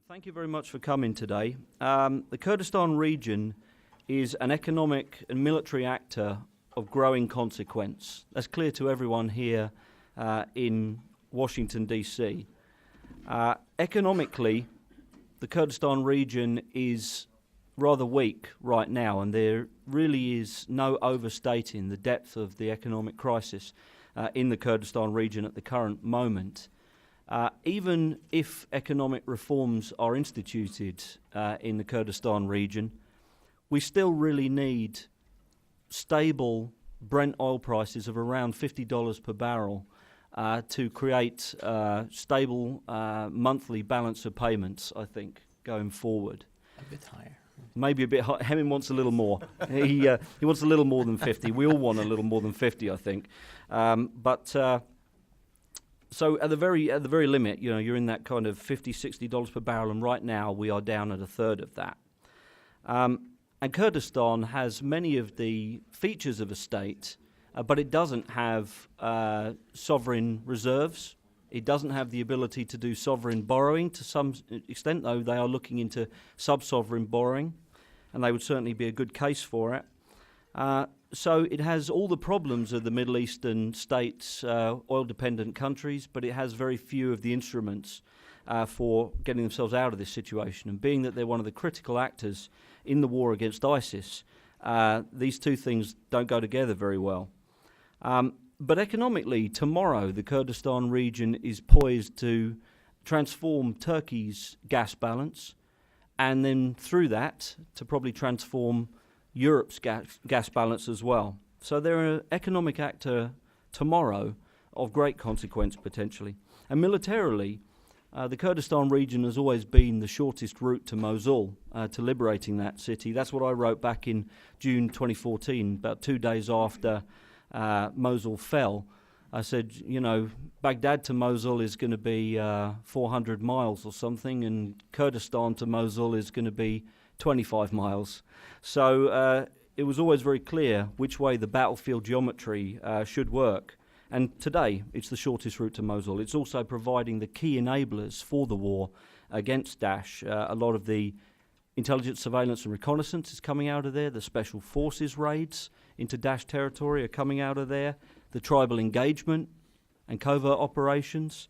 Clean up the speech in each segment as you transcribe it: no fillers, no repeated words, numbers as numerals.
Thank you very much for coming today. The Kurdistan region is an economic and military actor of growing consequence. That's clear to everyone here in Washington, D.C. Economically, the Kurdistan region is rather weak right now, and there really is no overstating the depth of the economic crisis in the Kurdistan region at the current moment. Even if economic reforms are instituted in the Kurdistan region, we still really need stable Brent oil prices of around $50 per barrel to create stable monthly balance of payments, I think, going forward. A bit higher. Maybe a bit higher. Heming wants a little more. He wants a little more than 50. We all want a little more than 50, I think. So at the very limit, you know, you're in that kind of $50, $60 per barrel, and right now we are down at a third of that. And Kurdistan has many of the features of a state, but it doesn't have sovereign reserves. It doesn't have the ability to do sovereign borrowing to some extent, though they are looking into sub-sovereign borrowing, and they would certainly be a good case for it. So it has all the problems of the Middle Eastern states, oil-dependent countries, but it has very few of the instruments for getting themselves out of this situation. And being that they're one of the critical actors in the war against ISIS, these two things don't go together very well. But economically, tomorrow the Kurdistan region is poised to transform Turkey's gas balance, and then through that to probably transform Europe's gas balance as well. So they're an economic actor tomorrow of great consequence potentially. And militarily, the Kurdistan region has always been the shortest route to Mosul, to liberating that city. That's what I wrote back in June 2014, about 2 days after Mosul fell. I said, you know, Baghdad to Mosul is going to be 400 miles or something, and Kurdistan to Mosul is going to be 25 miles. So it was always very clear which way the battlefield geometry should work. And today, it's the shortest route to Mosul. It's also providing the key enablers for the war against Daesh. A lot of the intelligence, surveillance and reconnaissance is coming out of there. The special forces raids into Daesh territory are coming out of there. The tribal engagement and covert operations,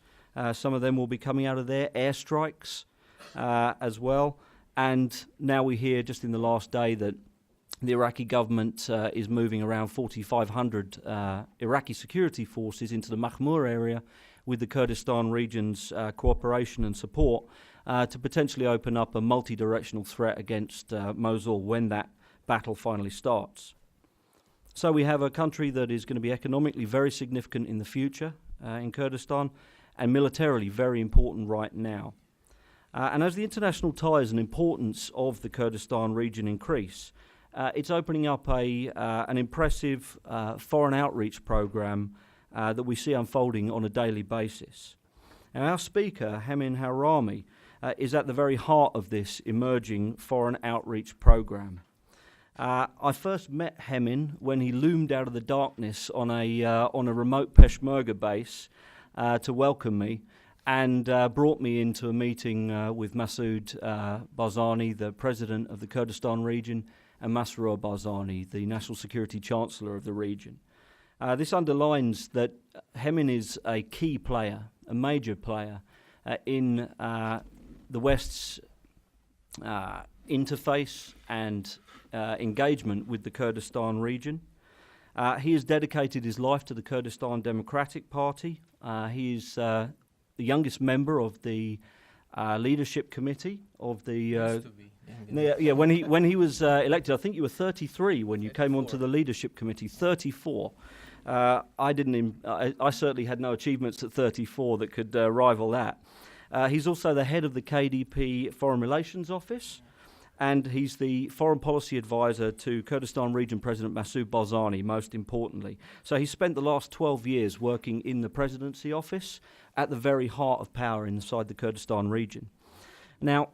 some of them will be coming out of there. Airstrikes as well. And now we hear just in the last day that the Iraqi government is moving around 4,500 Iraqi security forces into the Mahmur area with the Kurdistan region's cooperation and support to potentially open up a multi-directional threat against Mosul when that battle finally starts. So we have a country that is going to be economically very significant in the future in Kurdistan, and militarily very important right now. And as the international ties and importance of the Kurdistan region increase, it's opening up an impressive foreign outreach program that we see unfolding on a daily basis. And our speaker, Heming Haurami, is at the very heart of this emerging foreign outreach program. I first met Heming when he loomed out of the darkness on a remote Peshmerga base to welcome me, and brought me into a meeting with Masoud Barzani, the president of the Kurdistan region, and Masroor Barzani, the National Security Chancellor of the region. This underlines that Heming is a key player, a major player in the West's interface and engagement with the Kurdistan region. He has dedicated his life to the Kurdistan Democratic Party. He is the youngest member of the leadership committee of the. When he was elected, I think you were 33 when you 34. Came onto the leadership committee. 34. I certainly had no achievements at 34 that could rival that. He's also the head of the KDP Foreign Relations Office, and he's the foreign policy advisor to Kurdistan Region President Masoud Barzani, most importantly. So he spent the last 12 years working in the presidency office at the very heart of power inside the Kurdistan region. Now,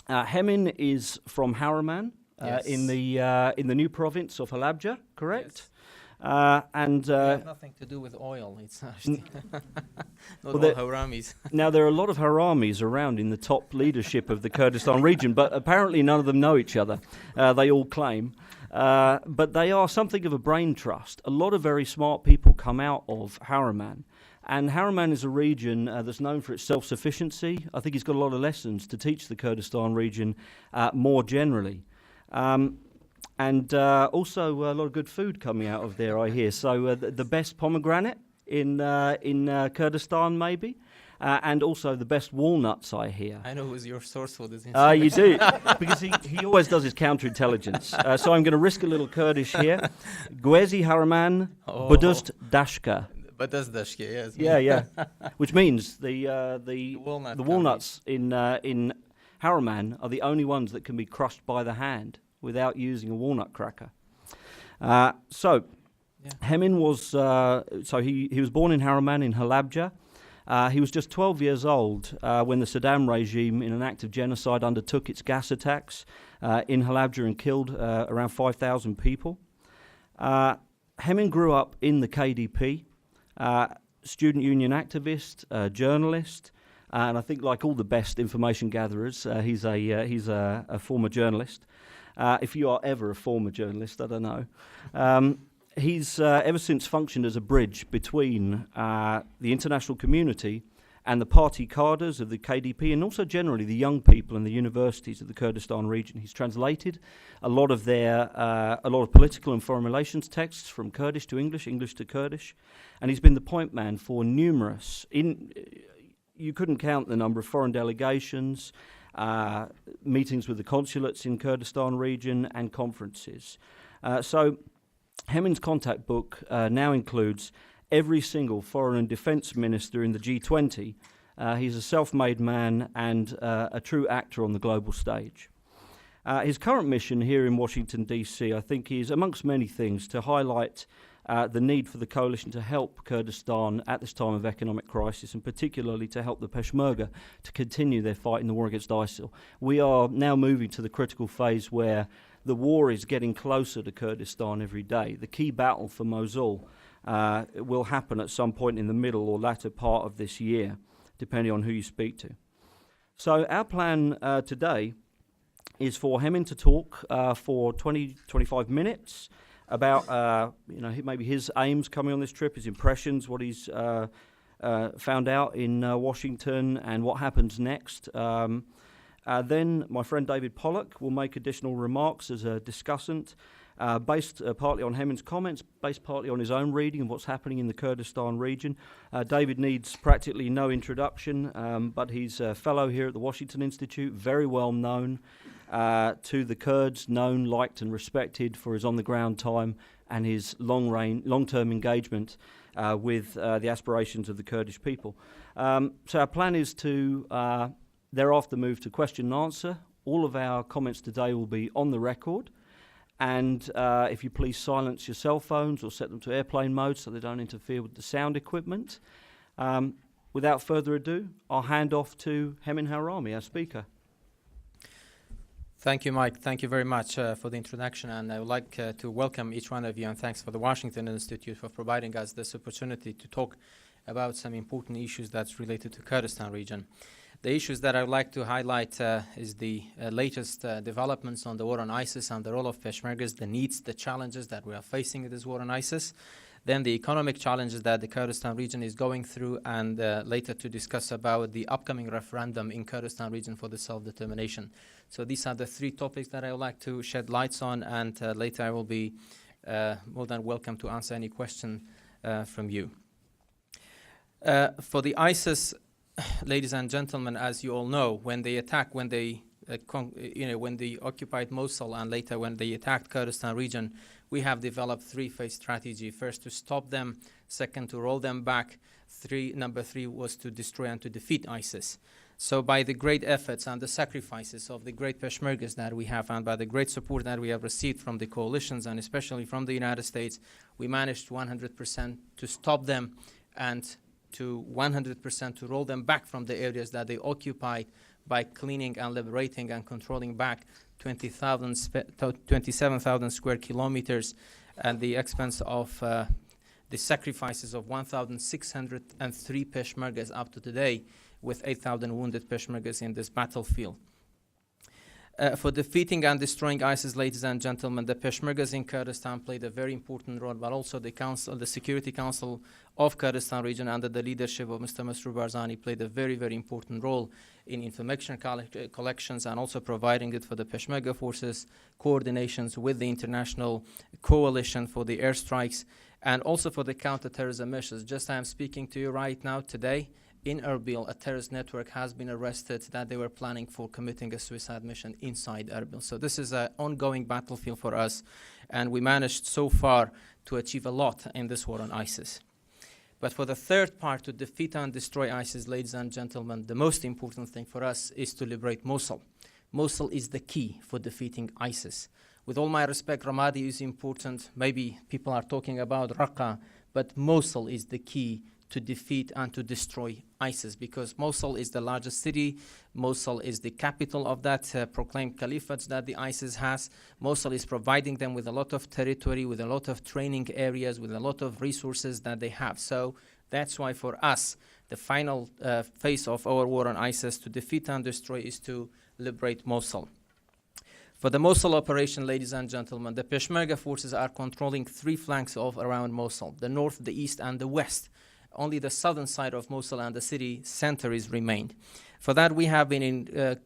Heming is from Haraman, Yes. in the new province of Halabja, correct? Yes. And We have nothing to do with oil. It's actually not Well, all Haramis. now, there are a lot of Haramis around in the top leadership of the Kurdistan region, but apparently none of them know each other. They all claim. But they are something of a brain trust. A lot of very smart people come out of Haraman. And Haraman is a region that's known for its self-sufficiency. I think it's got a lot of lessons to teach the Kurdistan region more generally. And also a lot of good food coming out of there, I hear. So the best pomegranate in Kurdistan, maybe, and also the best walnuts, I hear. I know who's your source for this You do, because he always does his counterintelligence. So I'm going to risk a little Kurdish here. Gwezi Haraman Budust Dashka. But that's Dashka, yes. Yeah. Which means the walnuts in Haraman are the only ones that can be crushed by the hand without using a walnut cracker. Hemin was he was born in Haraman in Halabja. He was just 12 years old when the Saddam regime, in an act of genocide, undertook its gas attacks in Halabja and killed around 5,000 people. Hemin grew up in the KDP, student union activist, journalist, and I think, like all the best information gatherers, he's a former journalist. If you are ever a former journalist, I don't know. He's ever since functioned as a bridge between the international community and the party cadres of the KDP, and also generally the young people and the universities of the Kurdistan region. He's translated a lot of political and foreign relations texts from Kurdish to English, English to Kurdish, and he's been the point man for numerous. You couldn't count the number of foreign delegations, meetings with the consulates in Kurdistan region, and conferences. So Hemin's contact book now includes every single foreign and defence minister in the G20. He's a self-made man and a true actor on the global stage. His current mission here in Washington, D.C., I think, is, amongst many things, to highlight the need for the coalition to help Kurdistan at this time of economic crisis, and particularly to help the Peshmerga to continue their fight in the war against ISIL. We are now moving to the critical phase where the war is getting closer to Kurdistan every day. The key battle for Mosul will happen at some point in the middle or latter part of this year, depending on who you speak to. So our plan today is for Hemin to talk for 20-25 minutes about maybe his aims coming on this trip, his impressions, what he's found out in Washington, and what happens next. Then my friend David Pollock will make additional remarks as a discussant, based partly on Hemin's comments, based partly on his own reading of what's happening in the Kurdistan region. David needs practically no introduction, but he's a fellow here at the Washington Institute, very well known to the Kurds, known, liked and respected for his on-the-ground time and his long-term engagement with the aspirations of the Kurdish people. So our plan is to thereafter move to question and answer. All of our comments today will be on the record. And if you please silence your cell phones or set them to airplane mode so they don't interfere with the sound equipment. Without further ado, I'll hand off to Hemin Harami, our speaker. Thank you, Mike. Thank you very much for the introduction, and I would like to welcome each one of you, and thanks for the Washington Institute for providing us this opportunity to talk about some important issues that's related to Kurdistan region. The issues that I would like to highlight is the latest developments on the war on ISIS and the role of Peshmergas, the needs, the challenges that we are facing in this war on ISIS, then the economic challenges that the Kurdistan region is going through, and later to discuss about the upcoming referendum in Kurdistan region for the self-determination. So these are the three topics that I would like to shed lights on, and later I will be more than welcome to answer any question from you. For the ISIS, ladies and gentlemen, as you all know, when they occupied Mosul and later when they attacked Kurdistan region, we have developed three-phase strategy. First, to stop them. Second, to roll them back. Number three was to destroy and to defeat ISIS. So by the great efforts and the sacrifices of the great Peshmergas that we have, and by the great support that we have received from the coalitions and especially from the United States, we managed 100% to stop them and to 100% to roll them back from the areas that they occupied by cleaning and liberating and controlling back 27,000 square kilometers and the expense of the sacrifices of 1,603 Peshmergas up to today, with 8,000 wounded Peshmergas in this battlefield. For defeating and destroying ISIS, ladies and gentlemen, the Peshmergas in Kurdistan played a very important role, but also the Security Council of Kurdistan region under the leadership of Mr. Masroor Barzani played a very, very important role in information collections and also providing it for the Peshmerga forces, coordinations with the international coalition for the airstrikes, and also for the counter-terrorism measures. Just as I'm speaking to you right now today, in Erbil, a terrorist network has been arrested that they were planning for committing a suicide mission inside Erbil. So this is an ongoing battlefield for us, and we managed so far to achieve a lot in this war on ISIS. But for the third part, to defeat and destroy ISIS, ladies and gentlemen, the most important thing for us is to liberate Mosul. Mosul is the key for defeating ISIS. With all my respect, Ramadi is important. Maybe people are talking about Raqqa, but Mosul is the key to defeat and to destroy ISIS, because Mosul is the largest city. Mosul is the capital of that proclaimed caliphate that the ISIS has. Mosul is providing them with a lot of territory, with a lot of training areas, with a lot of resources that they have. So that's why for us, the final phase of our war on ISIS to defeat and destroy is to liberate Mosul. For the Mosul operation, ladies and gentlemen, the Peshmerga forces are controlling 3 flanks of around Mosul, the north, the east, and the west. Only the southern side of Mosul and the city center is remained. For that, we have been in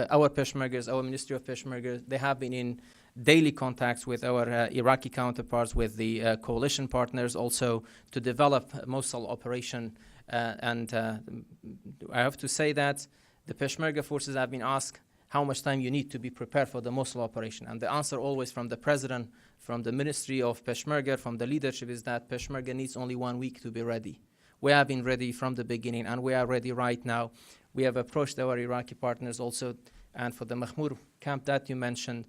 our Peshmergas, our Ministry of Peshmerga, they have been in daily contacts with our Iraqi counterparts, with the coalition partners also to develop Mosul operation. And I have to say that the Peshmerga forces have been asked how much time you need to be prepared for the Mosul operation. And the answer always from the president, from the Ministry of Peshmerga, from the leadership is that Peshmerga needs only 1 week to be ready. We have been ready from the beginning, and we are ready right now. We have approached our Iraqi partners also, and for the Mahmur camp that you mentioned,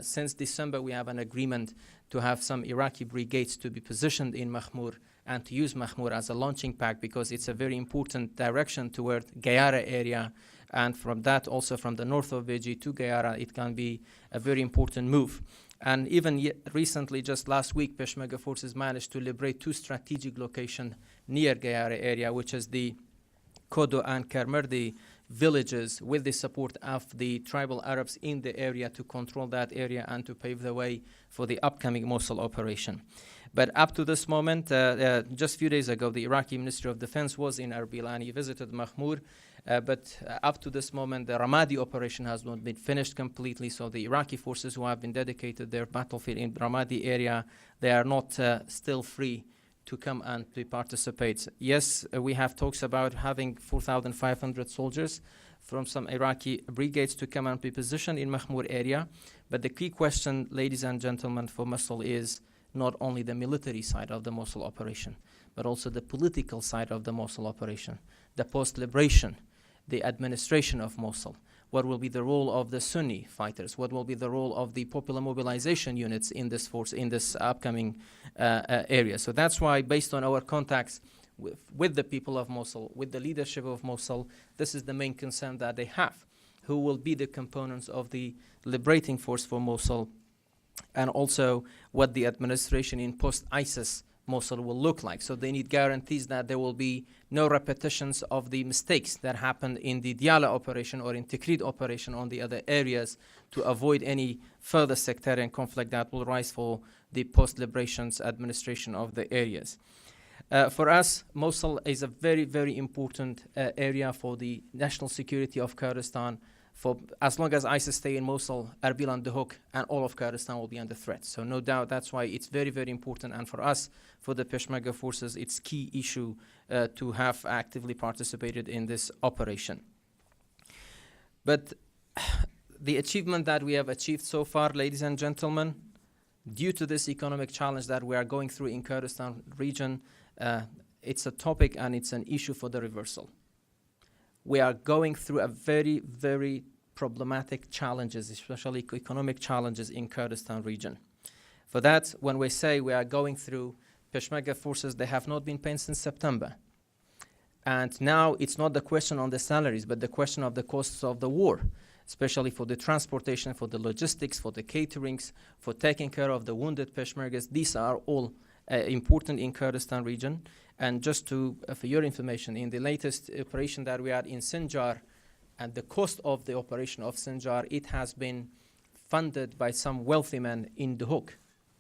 since December we have an agreement to have some Iraqi brigades to be positioned in Mahmur and to use Mahmur as a launching pad, because it's a very important direction toward Gayara area, and from that also from the north of Beji to Gayara it can be a very important move. And even recently, just last week, Peshmerga forces managed to liberate 2 strategic locations near Gayara area, which is the Kodo and Kermerdi villages, with the support of the tribal Arabs in the area to control that area and to pave the way for the upcoming Mosul operation. But up to this moment, just a few days ago, the Iraqi Ministry of Defense was in Erbil and he visited Mahmur. But up to this moment, the Ramadi operation has not been finished completely. So the Iraqi forces who have been dedicated their battlefield in Ramadi area, they are not still free to come and to participate. Yes, we have talks about having 4,500 soldiers from some Iraqi brigades to come and be positioned in Mahmur area. But the key question, ladies and gentlemen, for Mosul is not only the military side of the Mosul operation, but also the political side of the Mosul operation, the post-liberation, the administration of Mosul. What will be the role of the Sunni fighters? What will be the role of the popular mobilization units in this force, in this upcoming area? So that's why, based on our contacts with the people of Mosul, with the leadership of Mosul, this is the main concern that they have. Who will be the components of the liberating force for Mosul, and also what the administration in post-ISIS Mosul will look like. So they need guarantees that there will be no repetitions of the mistakes that happened in the Diyala operation or in Tikrit operation on the other areas, to avoid any further sectarian conflict that will rise for the post-liberations administration of the areas. For us, Mosul is a very, very important area for the national security of Kurdistan. For as long as ISIS stay in Mosul, Erbil and Duhok and all of Kurdistan will be under threat. So no doubt that's why it's very, very important. And for us, for the Peshmerga forces, it's key issue to have actively participated in this operation. But the achievement that we have achieved so far, ladies and gentlemen, due to this economic challenge that we are going through in Kurdistan region, it's a topic and it's an issue for the reversal. We are going through a very, very problematic challenges, especially economic challenges in Kurdistan region. For that, when we say we are going through, Peshmerga forces, they have not been paid since September. And now it's not the question on the salaries, but the question of the costs of the war. especially for the transportation, for the logistics, for the caterings, for taking care of the wounded Peshmergas. These are all important in Kurdistan region. And just to, for your information, in the latest operation that we had in Sinjar, and the cost of the operation of Sinjar, it has been funded by some wealthy men in the hook,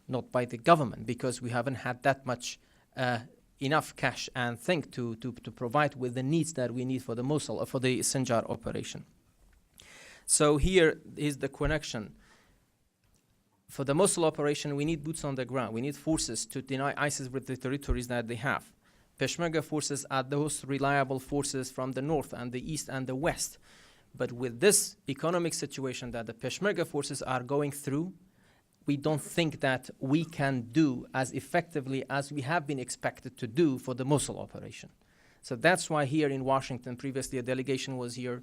not by the government, because we haven't had that much enough cash and thing to provide with the needs that we need for the Mosul, for the Sinjar operation. So here is the connection. For the Mosul operation, we need boots on the ground. We need forces to deny ISIS with the territories that they have. Peshmerga forces are those reliable forces from the north and the east and the west. But with this economic situation that the Peshmerga forces are going through, we don't think that we can do as effectively as we have been expected to do for the Mosul operation. So that's why here in Washington, previously a delegation was here,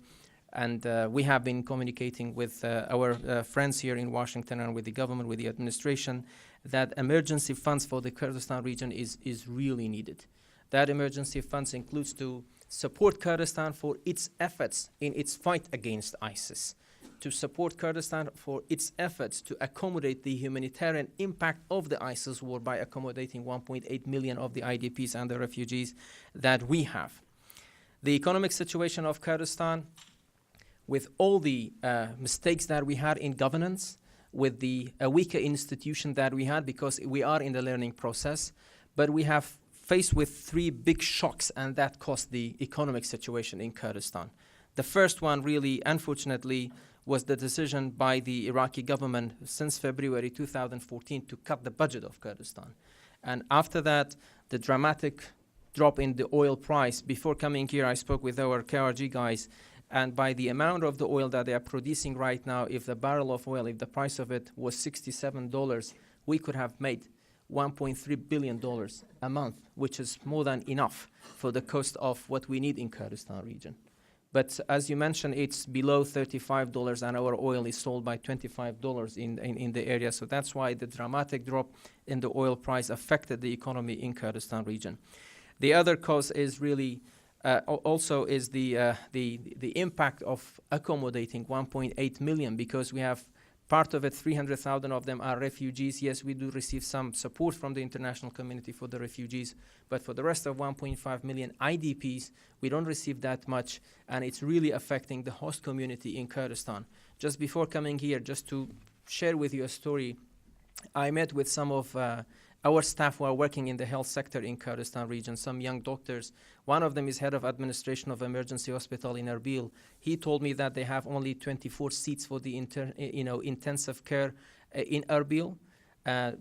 and we have been communicating with our friends here in Washington and with the government, with the administration, that emergency funds for the Kurdistan region is really needed. That emergency funds includes to support Kurdistan for its efforts in its fight against ISIS, to support Kurdistan for its efforts to accommodate the humanitarian impact of the ISIS war by accommodating 1.8 million of the IDPs and the refugees that we have. The economic situation of Kurdistan, with all the mistakes that we had in governance, with the weaker institution that we had, because we are in the learning process, but we have faced with three big shocks, and that caused the economic situation in Kurdistan. The first one, really, unfortunately, was the decision by the Iraqi government since February 2014 to cut the budget of Kurdistan. And after that, the dramatic drop in the oil price. Before coming here, I spoke with our KRG guys, and by the amount of the oil that they are producing right now, if the barrel of oil, if the price of it was $67, we could have made $1.3 billion a month, which is more than enough for the cost of what we need in Kurdistan region. But as you mentioned, it's below $35, and our oil is sold by $25 in the area. So that's why the dramatic drop in the oil price affected the economy in Kurdistan region. The other cause is really also is the impact of accommodating 1.8 million, because we have part of it, 300,000 of them are refugees. Yes, we do receive some support from the international community for the refugees, but for the rest of 1.5 million IDPs, we don't receive that much, and it's really affecting the host community in Kurdistan. Just before coming here, just to share with you a story, I met with some of our staff who are working in the health sector in Kurdistan region, some young doctors. One of them is head of administration of emergency hospital in Erbil. He told me that they have only 24 seats for the intensive care in Erbil.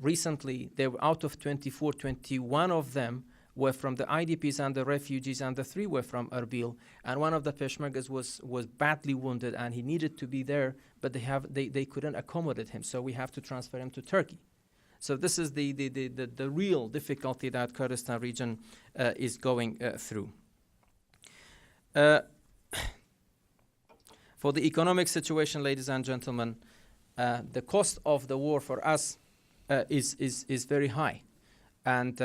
Recently, they were out of 24, 21 of them were from the IDPs and the refugees, and the 3 were from Erbil. And one of the Peshmergas was badly wounded, and he needed to be there, but they couldn't accommodate him, so we have to transfer him to Turkey. So this is the real difficulty that Kurdistan region is going through. For the economic situation, ladies and gentlemen, the cost of the war for us is very high. And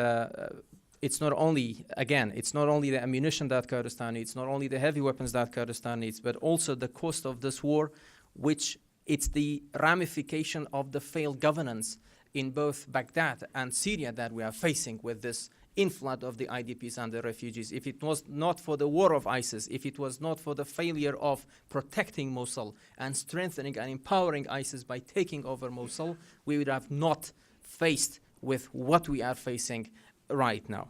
it's not only, again, it's not only the ammunition that Kurdistan needs, not only the heavy weapons that Kurdistan needs, but also the cost of this war, which it's the ramification of the failed governance in both Baghdad and Syria that we are facing with this inflood of the IDPs and the refugees. If it was not for the war of ISIS, if it was not for the failure of protecting Mosul and strengthening and empowering ISIS by taking over Mosul, we would have not faced with what we are facing right now.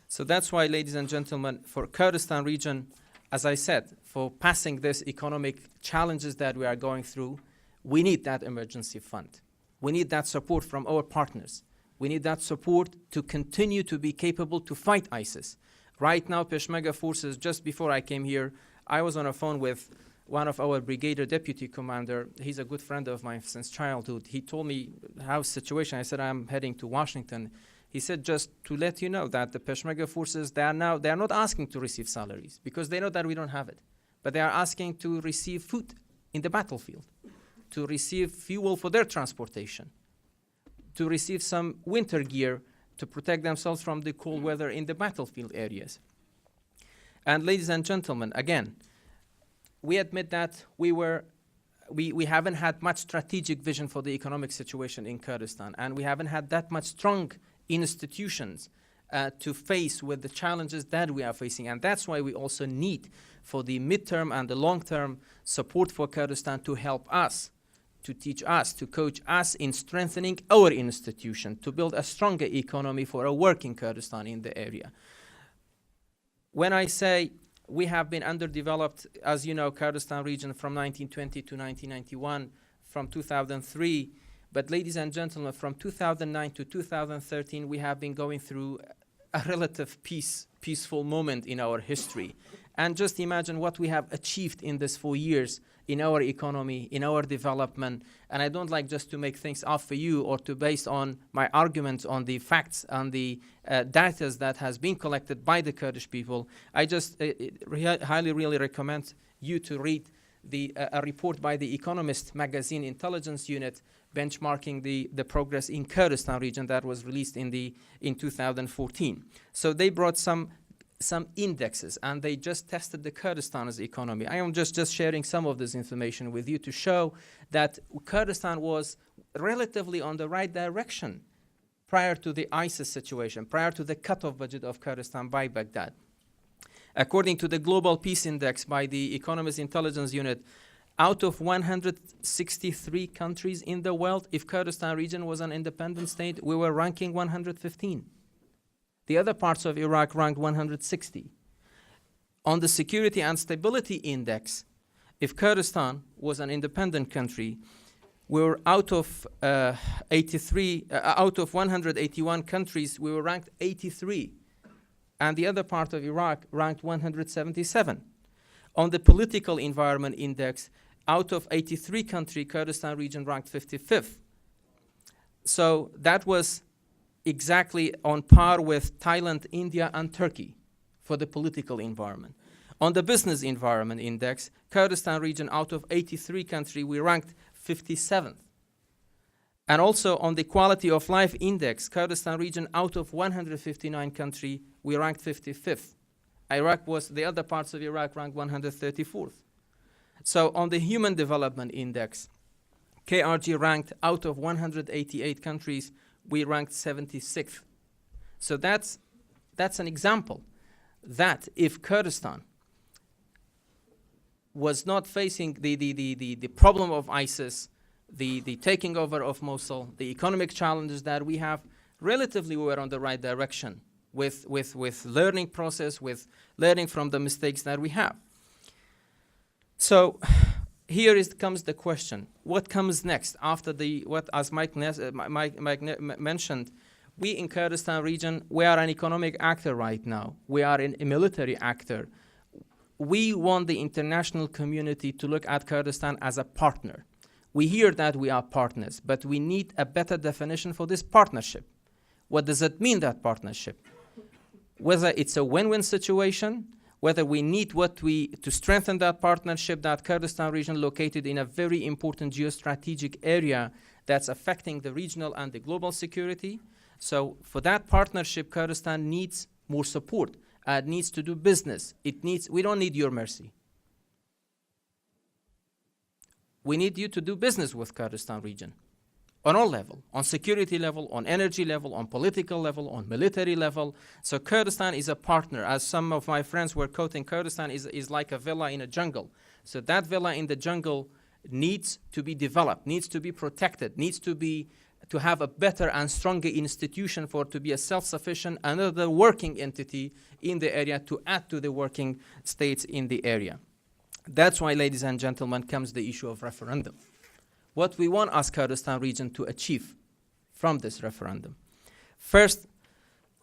So that's why, ladies and gentlemen, for Kurdistan region, as I said, for passing this economic challenges that we are going through, we need that emergency fund. We need that support from our partners. We need that support to continue to be capable to fight ISIS. Right now, Peshmerga forces, just before I came here, I was on a phone with one of our brigadier deputy commander. He's a good friend of mine since childhood. He told me how's the situation. I said, I'm heading to Washington. He said, just to let you know that the Peshmerga forces, they are not asking to receive salaries, because they know that we don't have it. But they are asking to receive food in the battlefield, to receive fuel for their transportation, to receive some winter gear to protect themselves from the cold weather in the battlefield areas. And ladies and gentlemen, again, we admit that we haven't had much strategic vision for the economic situation in Kurdistan, and we haven't had that much strong institutions to face with the challenges that we are facing. And that's why we also need for the midterm and the long-term support for Kurdistan to help us, to teach us, to coach us in strengthening our institution, to build a stronger economy for a working Kurdistan in the area. When I say we have been underdeveloped, as you know, Kurdistan region from 1920 to 1991, from 2003, but ladies and gentlemen, from 2009 to 2013, we have been going through a relative peaceful moment in our history. And just imagine what we have achieved in these 4 years in our economy, in our development. And I don't like just to make things up for you or to base on my arguments on the facts and the data that has been collected by the Kurdish people. I just highly really recommend you to read a report by the Economist magazine intelligence unit benchmarking the progress in Kurdistan region that was released in 2014. So they brought some indexes, and they just tested the Kurdistan's economy. I am just sharing some of this information with you to show that Kurdistan was relatively on the right direction prior to the ISIS situation, prior to the cut-off budget of Kurdistan by Baghdad. According to the Global Peace Index by the Economist Intelligence Unit, out of 163 countries in the world, if Kurdistan region was an independent state, we were ranking 115. The other parts of Iraq ranked 160. On the Security and Stability Index, if Kurdistan was an independent country, we were out of 181 countries, we were ranked 83. And the other part of Iraq ranked 177. On the Political Environment Index, out of 83 countries, Kurdistan region ranked 55th. So that was exactly on par with Thailand, India, and Turkey for the political environment. On the Business Environment Index, Kurdistan region, out of 83 countries, we ranked 57th. And also on the Quality of Life Index, Kurdistan region, out of 159 countries, we ranked 55th. The other parts of Iraq ranked 134th. So on the Human Development Index, KRG ranked out of 188 countries, we ranked 76th. So that's an example that if Kurdistan was not facing the problem of ISIS, the taking over of Mosul, the economic challenges that we have, relatively we were on the right direction with learning process, with learning from the mistakes that we have. So here comes the question: what comes next after as Mike mentioned? We in Kurdistan region, we are an economic actor right now. We are a military actor. We want the international community to look at Kurdistan as a partner. We hear that we are partners, but we need a better definition for this partnership. What does it mean, that partnership? Whether it's a win-win situation, whether we need to strengthen that partnership, that Kurdistan region located in a very important geostrategic area that's affecting the regional and the global security. So for that partnership, Kurdistan needs more support. It needs to do business. We don't need your mercy. We need you to do business with Kurdistan region on all levels, on security level, on energy level, on political level, on military level. So Kurdistan is a partner. As some of my friends were quoting, Kurdistan is like a villa in a jungle. So that villa in the jungle needs to be developed, needs to be protected, needs to have a better and stronger institution to be a self-sufficient, another working entity in the area to add to the working states in the area. That's why, ladies and gentlemen, comes the issue of referendum. What we want as Kurdistan region to achieve from this referendum. First,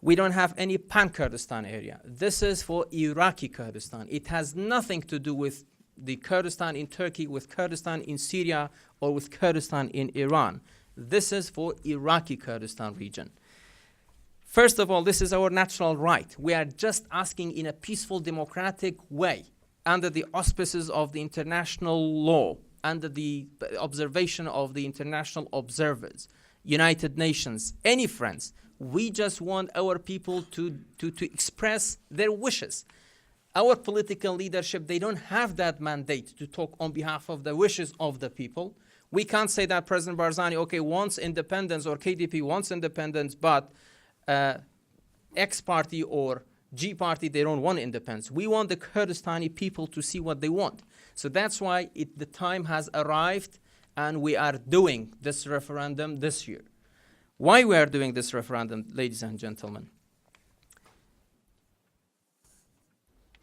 we don't have any pan-Kurdistan area. This is for Iraqi Kurdistan. It has nothing to do with the Kurdistan in Turkey, with Kurdistan in Syria, or with Kurdistan in Iran. This is for Iraqi Kurdistan region. First of all, this is our natural right. We are just asking in a peaceful, democratic way, under the auspices of the international law, under the observation of the international observers, United Nations, any friends. We just want our people to express their wishes. Our political leadership, they don't have that mandate to talk on behalf of the wishes of the people. We can't say that President Barzani, okay, wants independence or KDP wants independence, but X party or G party, they don't want independence. We want the Kurdistani people to see what they want. So that's why the time has arrived and we are doing this referendum this year. Why we are doing this referendum, ladies and gentlemen?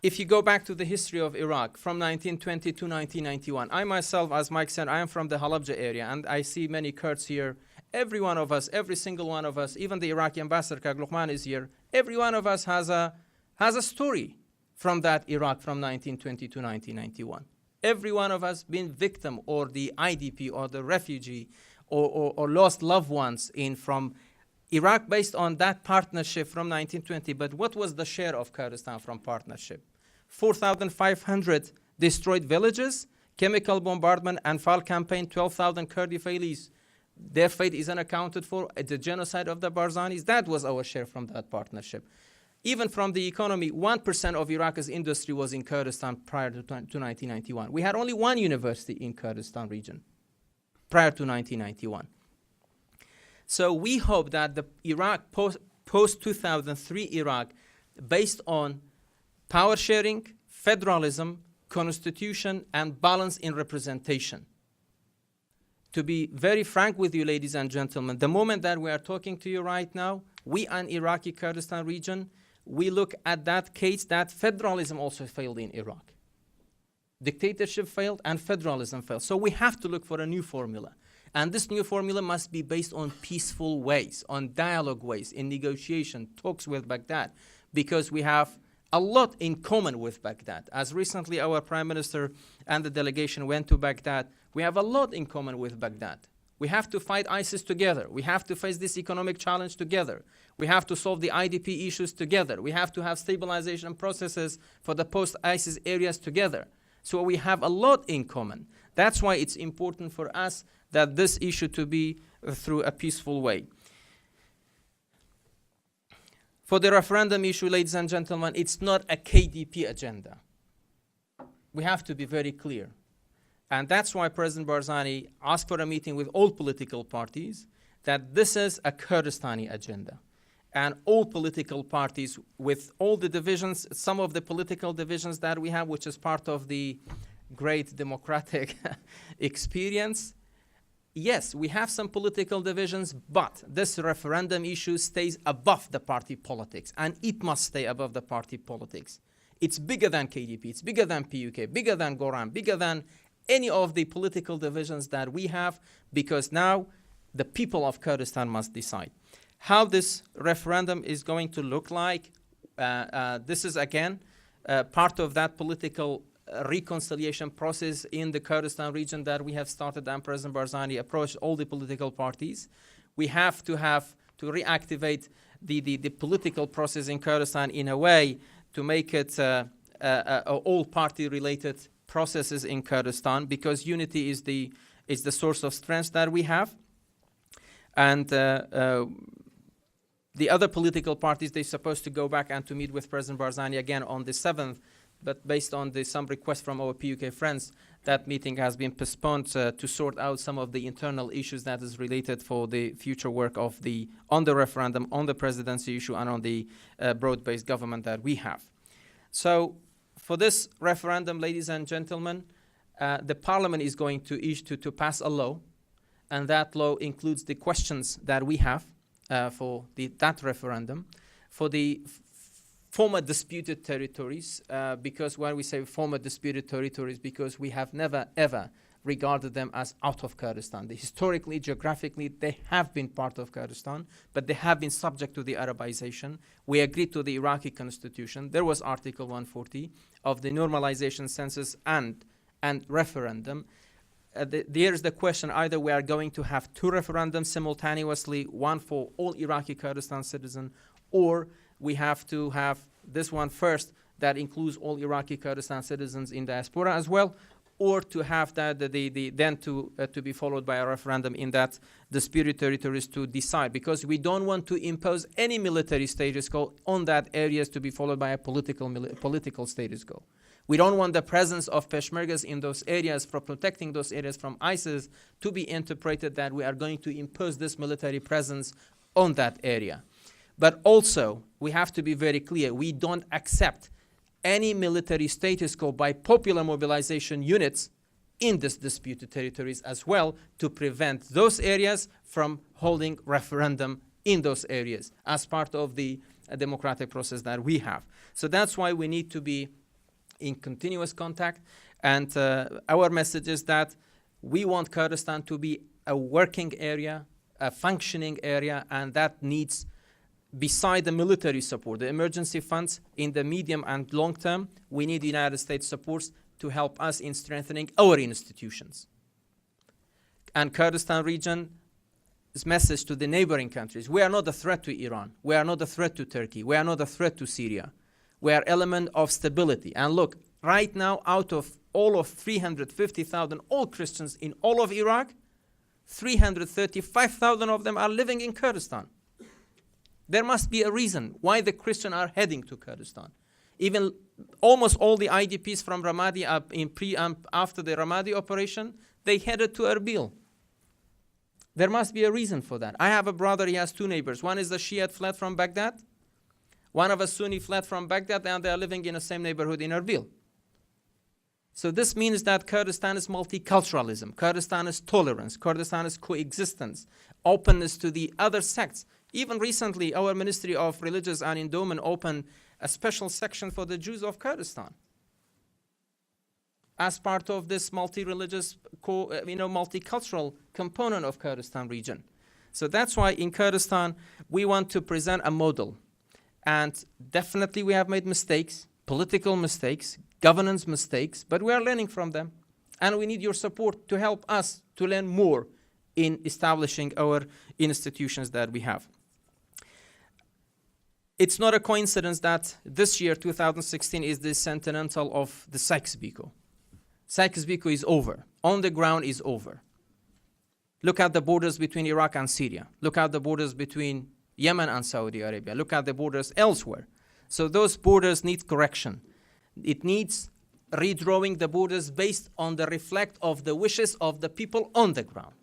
If you go back to the history of Iraq from 1920 to 1991, I myself, as Mike said, I am from the Halabja area, and I see many Kurds here. Every one of us, every single one of us, even the Iraqi ambassador, Kag Luqman, is here. Every one of us has a story from that Iraq from 1920 to 1991. Every one of us been victim or the IDP or the refugee or lost loved ones from Iraq based on that partnership from 1920. But what was the share of Kurdistan from partnership? 4,500 destroyed villages, chemical bombardment, Anfal campaign, 12,000 Kurdi their fate is unaccounted for, the genocide of the Barzanis. That was our share from that partnership. Even from the economy, 1% of Iraq's industry was in Kurdistan prior to 1991. We had only one university in Kurdistan region prior to 1991. So we hope that the Iraq post-2003 Iraq, based on power sharing, federalism, constitution, and balance in representation. To be very frank with you, ladies and gentlemen, the moment that we are talking to you right now, we in Iraqi Kurdistan region, we look at that case that federalism also failed in Iraq. Dictatorship failed and federalism failed. So we have to look for a new formula. And this new formula must be based on peaceful ways, on dialogue ways, in negotiation, talks with Baghdad, because we have a lot in common with Baghdad. As recently our Prime Minister and the delegation went to Baghdad, we have a lot in common with Baghdad. We have to fight ISIS together. We have to face this economic challenge together. We have to solve the IDP issues together. We have to have stabilization processes for the post-ISIS areas together. So we have a lot in common. That's why it's important for us that this issue to be through a peaceful way. For the referendum issue, ladies and gentlemen, it's not a KDP agenda. We have to be very clear. And that's why President Barzani asked for a meeting with all political parties, that this is a Kurdistani agenda. And all political parties, with all the divisions, some of the political divisions that we have, which is part of the great democratic experience, yes, we have some political divisions, but this referendum issue stays above the party politics, and it must stay above the party politics. It's bigger than KDP, it's bigger than PUK, bigger than Goran, bigger than any of the political divisions that we have, because now the people of Kurdistan must decide. How this referendum is going to look like, this is again part of that political reconciliation process in the Kurdistan region that we have started, and President Barzani approached all the political parties. We have to reactivate the political process in Kurdistan in a way to make it all party related processes in Kurdistan, because unity is the source of strength that we have. And the other political parties, they're supposed to go back and to meet with President Barzani again on the 7th, but based on some requests from our PUK friends, that meeting has been postponed to sort out some of the internal issues that is related for the future work of on the referendum, on the presidency issue, and on the broad-based government that we have. So for this referendum, ladies and gentlemen, the parliament is going to pass a law, and that law includes the questions that we have for that referendum, for the former disputed territories, because when we say former disputed territories, because we have never ever regarded them as out of Kurdistan. Historically, geographically, they have been part of Kurdistan, but they have been subject to the Arabization. We agreed to the Iraqi constitution. There was Article 140 of the normalization census and referendum. There's the question, either we are going to have two referendums simultaneously, one for all Iraqi Kurdistan citizens, or we have to have this one first that includes all Iraqi Kurdistan citizens in diaspora as well, or to have that then to be followed by a referendum in that disputed territories to decide, because we don't want to impose any military status quo on that areas to be followed by a political status quo. We don't want the presence of Peshmergas in those areas for protecting those areas from ISIS to be interpreted that we are going to impose this military presence on that area. But also, we have to be very clear, we don't accept any military status quo by popular mobilization units in these disputed territories as well, to prevent those areas from holding referendum in those areas as part of the democratic process that we have. So that's why we need to be in continuous contact, and our message is that we want Kurdistan to be a working area, a functioning area, and that needs, beside the military support, the emergency funds in the medium and long term, we need United States support to help us in strengthening our institutions. And Kurdistan region's message to the neighboring countries: we are not a threat to Iran, we are not a threat to Turkey, we are not a threat to Syria. We are element of stability. And look, right now, out of all of 350,000 all Christians in all of Iraq, 335,000 of them are living in Kurdistan. There must be a reason why the Christians are heading to Kurdistan. Even almost all the IDPs from Ramadi after the Ramadi operation, they headed to Erbil. There must be a reason for that. I have a brother, he has two neighbors. One is the Shiite fled from Baghdad. One of us Sunni fled from Baghdad, and they are living in the same neighborhood in Erbil. So this means that Kurdistan is multiculturalism, Kurdistan is tolerance, Kurdistan is coexistence, openness to the other sects. Even recently, our Ministry of Religious and Endowment opened a special section for the Jews of Kurdistan as part of this multi-religious, multicultural component of Kurdistan region. So that's why in Kurdistan, we want to present a model. And definitely we have made mistakes, political mistakes, governance mistakes, but we are learning from them. And we need your support to help us to learn more in establishing our institutions that we have. It's not a coincidence that this year, 2016, is the centennial of the Sykes-Picot. Sykes-Picot is over. On the ground is over. Look at the borders between Iraq and Syria. Look at the borders between Yemen and Saudi Arabia. Look at the borders elsewhere. So those borders need correction. It needs redrawing the borders based on the reflect of the wishes of the people on the ground.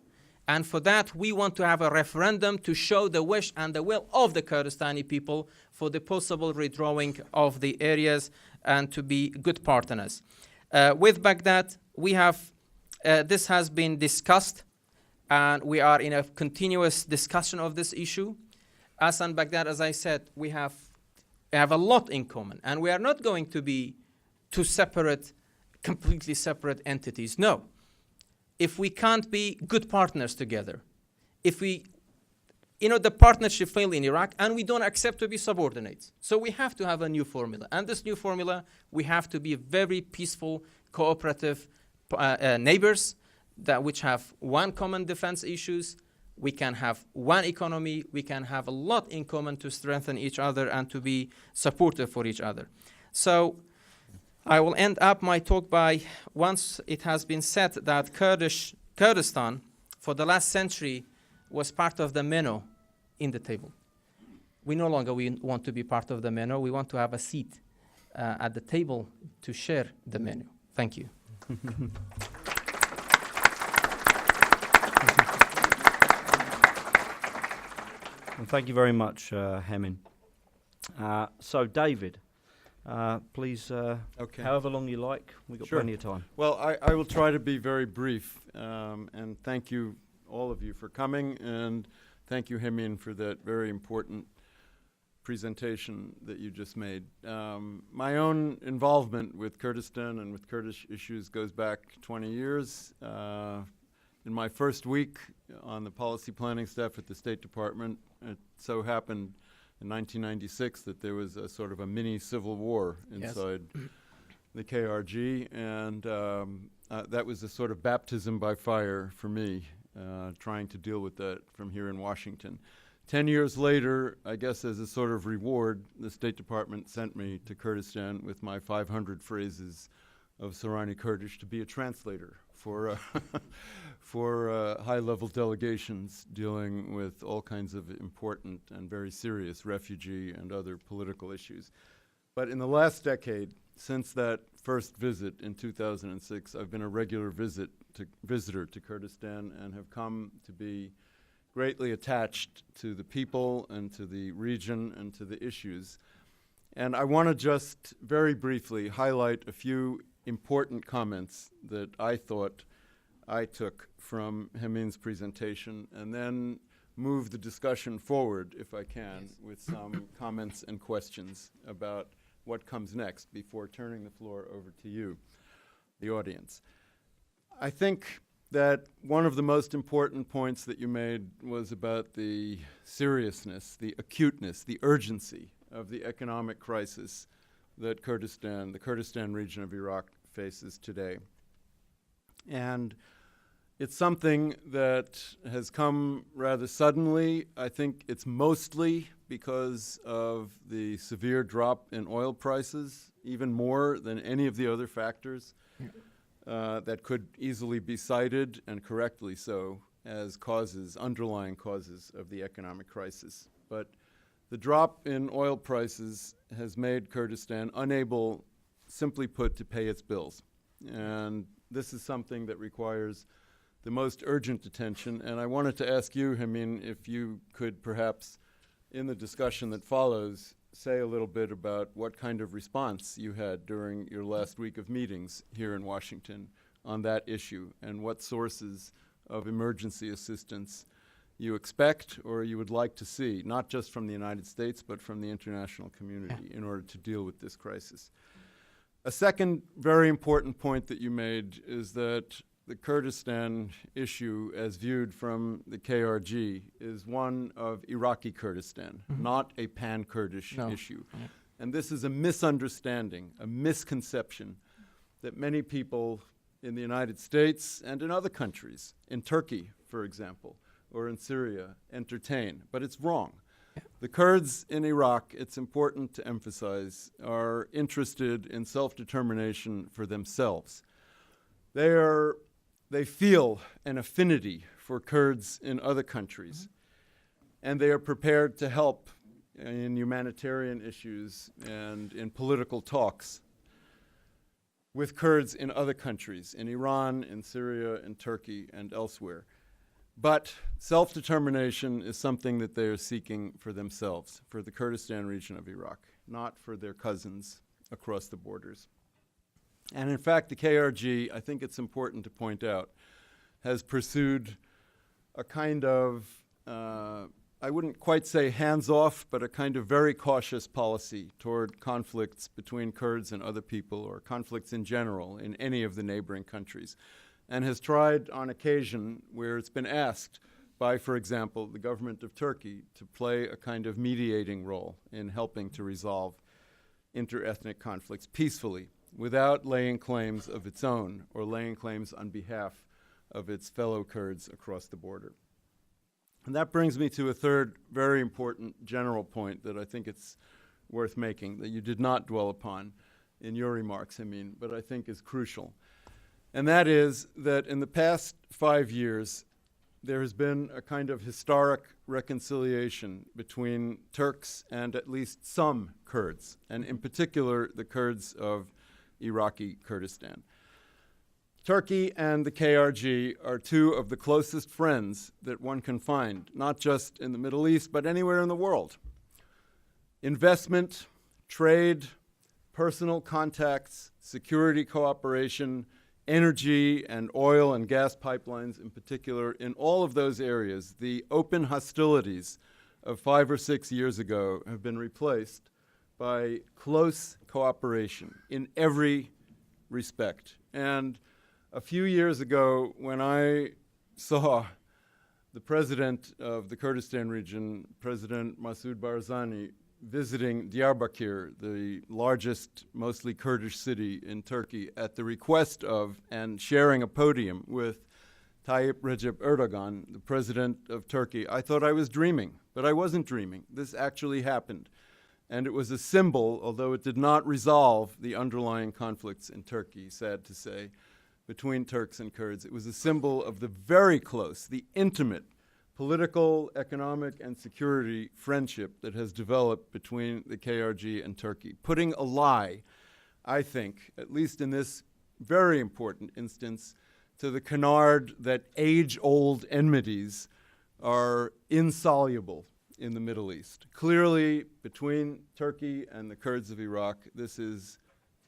And for that, we want to have a referendum to show the wish and the will of the Kurdistani people for the possible redrawing of the areas and to be good partners. With Baghdad, we have, this has been discussed, and we are in a continuous discussion of this issue. Us and Baghdad, as I said, we have a lot in common, and we are not going to be two separate, completely separate entities. No. If we can't be good partners together, if we, the partnership failed in Iraq, and we don't accept to be subordinates. So we have to have a new formula. And this new formula, we have to be very peaceful, cooperative neighbors which have one common defense issues. We can have one economy. We can have a lot in common to strengthen each other and to be supportive for each other. So I will end up my talk by, once it has been said that Kurdistan for the last century was part of the menu in the table. We no longer want to be part of the menu. We want to have a seat at the table to share the menu. Thank you. Well, thank you very much, Hemin. So, David, please, Okay. however long you like, we've got Sure. plenty of time. Well, I will try to be very brief, and thank you, all of you, for coming, and thank you, Hemin, for that very important presentation that you just made. My own involvement with Kurdistan and with Kurdish issues goes back 20 years. In my first week on the policy planning staff at the State Department, it so happened in 1996 that there was a sort of a mini civil war inside the KRG, and that was a sort of baptism by fire for me, trying to deal with that from here in Washington. 10 years later, I guess as a sort of reward, the State Department sent me to Kurdistan with my 500 phrases of Sorani Kurdish to be a translator for for high-level delegations dealing with all kinds of important and very serious refugee and other political issues. But in the last decade, since that first visit in 2006, I've been a regular visitor to Kurdistan and have come to be greatly attached to the people and to the region and to the issues. And I want to just very briefly highlight a few important comments that I thought I took from Hemin's presentation, and then move the discussion forward, if I can, with some comments and questions about what comes next before turning the floor over to you, the audience. I think that one of the most important points that you made was about the seriousness, the acuteness, the urgency of the economic crisis that Kurdistan, the Kurdistan region of Iraq, faces today. And it's something that has come rather suddenly. I think it's mostly because of the severe drop in oil prices, even more than any of the other factors that could easily be cited, and correctly so, as causes, underlying causes of the economic crisis. But the drop in oil prices has made Kurdistan unable, simply put, to pay its bills. And this is something that requires the most urgent attention. And I wanted to ask you, Hemin, if you could perhaps, in the discussion that follows, say a little bit about what kind of response you had during your last week of meetings here in Washington on that issue, and what sources of emergency assistance you expect or you would like to see, not just from the United States, but from the international community in order to deal with this crisis. A second very important point that you made is that the Kurdistan issue, as viewed from the KRG, is one of Iraqi Kurdistan, not a pan-Kurdish issue. And this is a misunderstanding, a misconception that many people in the United States and in other countries, in Turkey, for example, or in Syria, entertain. But it's wrong. The Kurds in Iraq, it's important to emphasize, are interested in self-determination for themselves. They feel an affinity for Kurds in other countries, and they are prepared to help in humanitarian issues and in political talks with Kurds in other countries, in Iran, in Syria, in Turkey, and elsewhere. But self-determination is something that they are seeking for themselves, for the Kurdistan region of Iraq, not for their cousins across the borders. And in fact, the KRG, I think it's important to point out, has pursued a kind of, I wouldn't quite say hands-off, but a kind of very cautious policy toward conflicts between Kurds and other people, or conflicts in general in any of the neighboring countries, and has tried on occasion where it's been asked by, for example, the government of Turkey to play a kind of mediating role in helping to resolve inter-ethnic conflicts peacefully, without laying claims of its own or laying claims on behalf of its fellow Kurds across the border. And that brings me to a third very important general point that I think it's worth making, that you did not dwell upon in your remarks, Hemin, but I think is crucial. And that is that in the past 5 years, there has been a kind of historic reconciliation between Turks and at least some Kurds, and in particular the Kurds of Iraqi Kurdistan. Turkey and the KRG are two of the closest friends that one can find, not just in the Middle East, but anywhere in the world. Investment, trade, personal contacts, security cooperation, energy and oil and gas pipelines in particular, in all of those areas, the open hostilities of 5 or 6 years ago have been replaced by close cooperation in every respect. And a few years ago, when I saw the president of the Kurdistan region, President Masoud Barzani, visiting Diyarbakir, the largest, mostly Kurdish city in Turkey, at the request of and sharing a podium with Tayyip Recep Erdogan, the president of Turkey, I thought I was dreaming, but I wasn't dreaming. This actually happened. And it was a symbol, although it did not resolve the underlying conflicts in Turkey, sad to say, between Turks and Kurds. It was a symbol of the very close, the intimate political, economic, and security friendship that has developed between the KRG and Turkey, putting a lie, I think, at least in this very important instance, to the canard that age-old enmities are insoluble in the Middle East. Clearly, between Turkey and the Kurds of Iraq, this is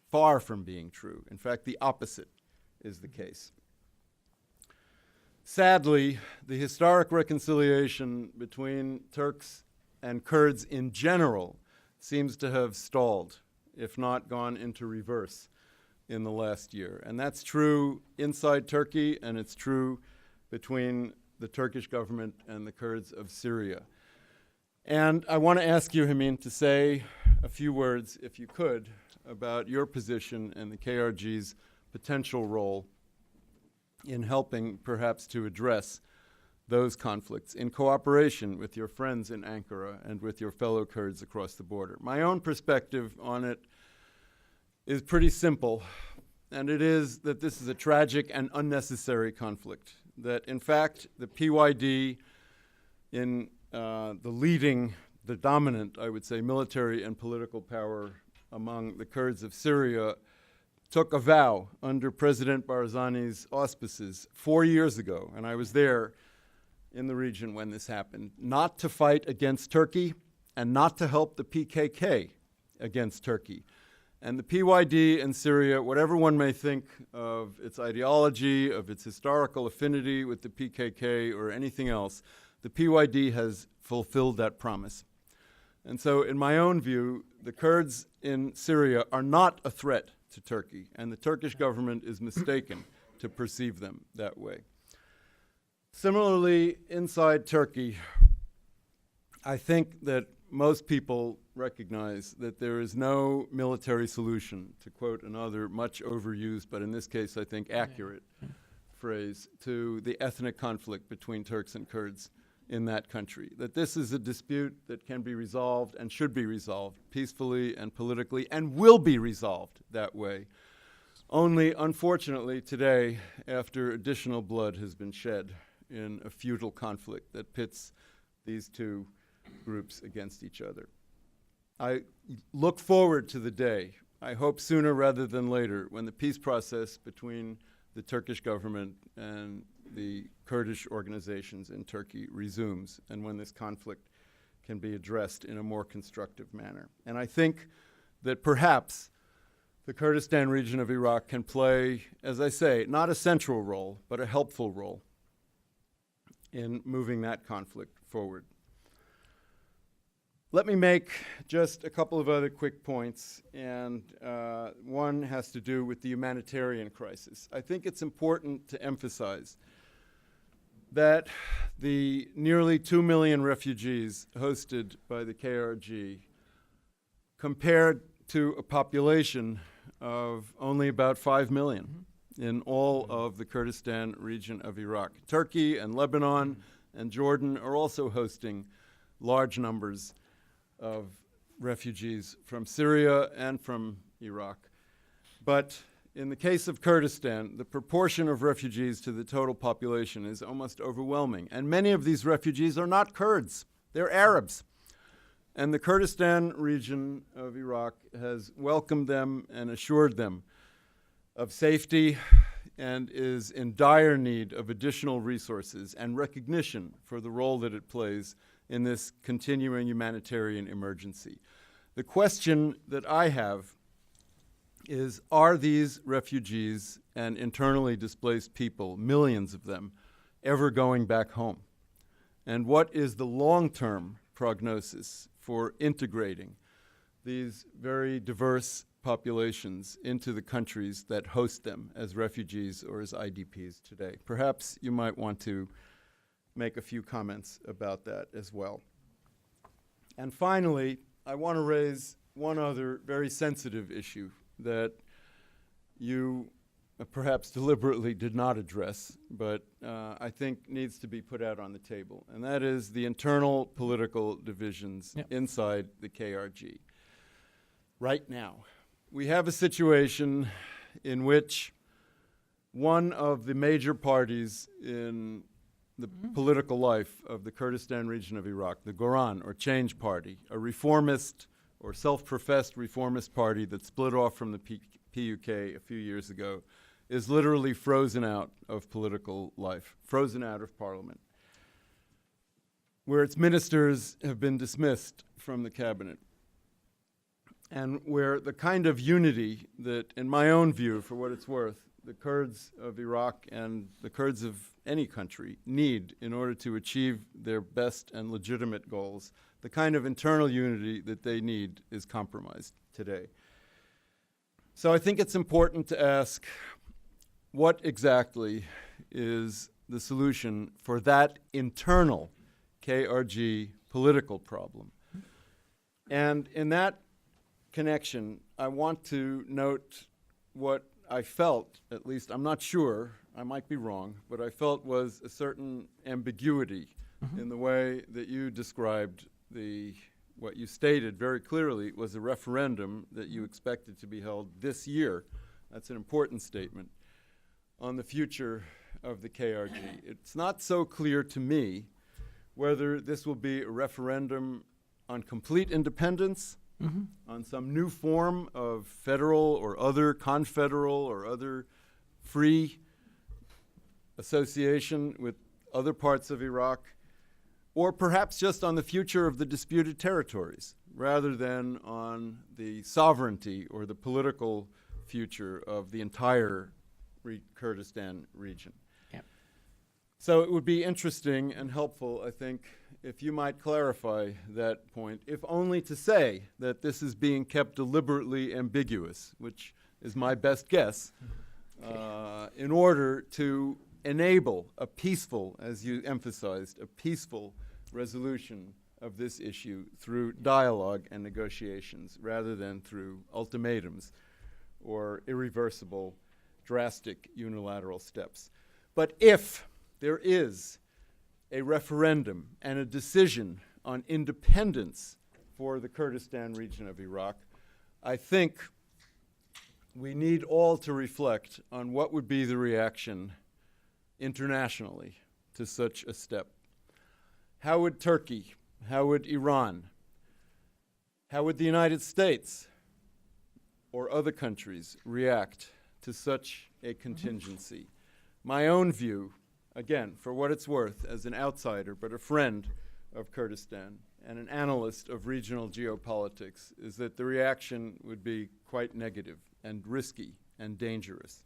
far from being true. In fact, the opposite is the case. Sadly, the historic reconciliation between Turks and Kurds in general seems to have stalled, if not gone into reverse, in the last year. And that's true inside Turkey, and it's true between the Turkish government and the Kurds of Syria. And I want to ask you, Hamin, to say a few words, if you could, about your position and the KRG's potential role in helping perhaps to address those conflicts in cooperation with your friends in Ankara and with your fellow Kurds across the border. My own perspective on it is pretty simple, and it is that this is a tragic and unnecessary conflict, that in fact the PYD in the dominant, I would say, military and political power among the Kurds of Syria took a vow under President Barzani's auspices 4 years ago, and I was there in the region when this happened, not to fight against Turkey and not to help the PKK against Turkey. And the PYD in Syria, whatever one may think of its ideology, of its historical affinity with the PKK or anything else, the PYD has fulfilled that promise. And so in my own view, the Kurds in Syria are not a threat to Turkey, and the Turkish government is mistaken to perceive them that way. Similarly, inside Turkey, I think that most people recognize that there is no military solution, to quote another much overused, but in this case I think accurate phrase, to the ethnic conflict between Turks and Kurds in that country. That this is a dispute that can be resolved and should be resolved peacefully and politically and will be resolved that way. Only, unfortunately, today, after additional blood has been shed in a futile conflict that pits these two groups against each other. I look forward to the day, I hope sooner rather than later, when the peace process between the Turkish government and the Kurdish organizations in Turkey resumes, and when this conflict can be addressed in a more constructive manner. And I think that perhaps the Kurdistan region of Iraq can play, as I say, not a central role, but a helpful role in moving that conflict forward. Let me make just a couple of other quick points, and one has to do with the humanitarian crisis. I think it's important to emphasize that the nearly 2 million refugees hosted by the KRG, compared to a population of only about 5 million in all of the Kurdistan region of Iraq. Turkey and Lebanon and Jordan are also hosting large numbers of refugees from Syria and from Iraq. But in the case of Kurdistan, the proportion of refugees to the total population is almost overwhelming. And many of these refugees are not Kurds, they're Arabs. And the Kurdistan region of Iraq has welcomed them and assured them of safety and is in dire need of additional resources and recognition for the role that it plays in this continuing humanitarian emergency. The question that I have is, are these refugees and internally displaced people, millions of them, ever going back home? And what is the long-term prognosis for integrating these very diverse populations into the countries that host them as refugees or as IDPs today? Perhaps you might want to make a few comments about that as well. And finally, I want to raise one other very sensitive issue that you perhaps deliberately did not address, but I think needs to be put out on the table, and that is the internal political divisions inside the KRG. Right now, we have a situation in which one of the major parties in the political life of the Kurdistan region of Iraq, the Goran, or Change Party, a reformist or self-professed reformist party that split off from the PUK a few years ago, is literally frozen out of political life, frozen out of parliament, where its ministers have been dismissed from the cabinet, and where the kind of unity that, in my own view, for what it's worth, the Kurds of Iraq and the Kurds of any country need in order to achieve their best and legitimate goals, the kind of internal unity that they need is compromised today. So I think it's important to ask, what exactly is the solution for that internal KRG political problem? And in that connection, I want to note what I felt, at least I'm not sure, I might be wrong, but I felt was a certain ambiguity in the way that you described what you stated very clearly was a referendum that you expected to be held this year. That's an important statement on the future of the KRG. It's not so clear to me whether this will be a referendum on complete independence, on some new form of federal or other confederal or other free association with other parts of Iraq, or perhaps just on the future of the disputed territories, rather than on the sovereignty or the political future of the entire Kurdistan region. Yep. So it would be interesting and helpful, I think, if you might clarify that point, if only to say that this is being kept deliberately ambiguous, which is my best guess, in order to enable a peaceful, as you emphasized, a peaceful resolution of this issue through dialogue and negotiations rather than through ultimatums or irreversible, drastic unilateral steps. But if there is a referendum and a decision on independence for the Kurdistan region of Iraq, I think we need all to reflect on what would be the reaction internationally to such a step. How would Turkey, how would Iran, how would the United States or other countries react to such a contingency? My own view, again, for what it's worth, as an outsider but a friend of Kurdistan and an analyst of regional geopolitics, is that the reaction would be quite negative and risky and dangerous.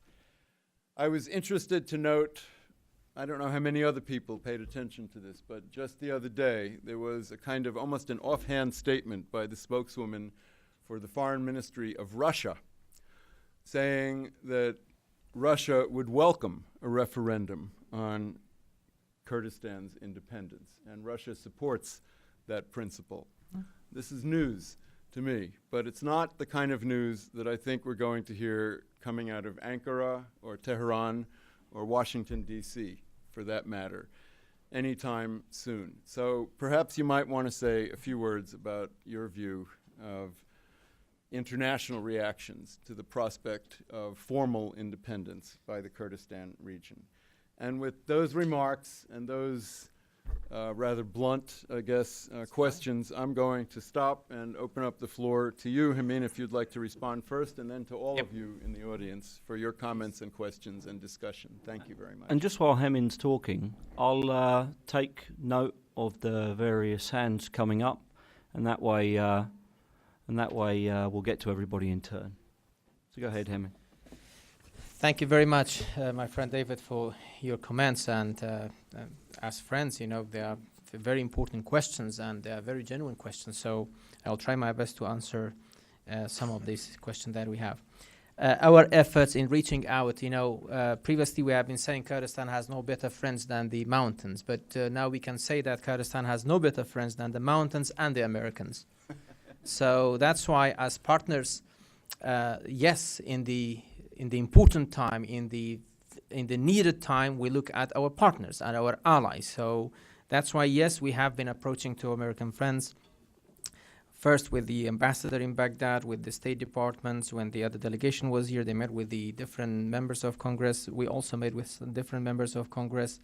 I was interested to note, I don't know how many other people paid attention to this, but just the other day there was a kind of almost an offhand statement by the spokeswoman for the Foreign Ministry of Russia saying that Russia would welcome a referendum on Kurdistan's independence, and Russia supports that principle. This is news to me, but it's not the kind of news that I think we're going to hear coming out of Ankara or Tehran or Washington, D.C., for that matter, anytime soon. So perhaps you might want to say a few words about your view of international reactions to the prospect of formal independence by the Kurdistan region. And with those remarks and those rather blunt, I guess, questions, I'm going to stop and open up the floor to you, Hamin, if you'd like to respond first, and then to all of you in the audience for your comments and questions and discussion. Thank you very much. And just while Hamin's talking, I'll take note of the various hands coming up, and that way we'll get to everybody in turn. So go ahead, Hamin. Thank you very much, my friend David, for your comments. And as friends, you know, they are very important questions, and they are very genuine questions. So I'll try my best to answer some of these questions that we have. Our efforts in reaching out, you know, previously we have been saying Kurdistan has no better friends than the mountains, but now we can say that Kurdistan has no better friends than the mountains and the Americans. So that's why, as partners, yes, in the important time, in the needed time, we look at our partners and our allies. So that's why, yes, we have been approaching to American friends, first with the ambassador in Baghdad, with the State Departments. When the other delegation was here, they met with the different members of Congress. We also met with some different members of Congress.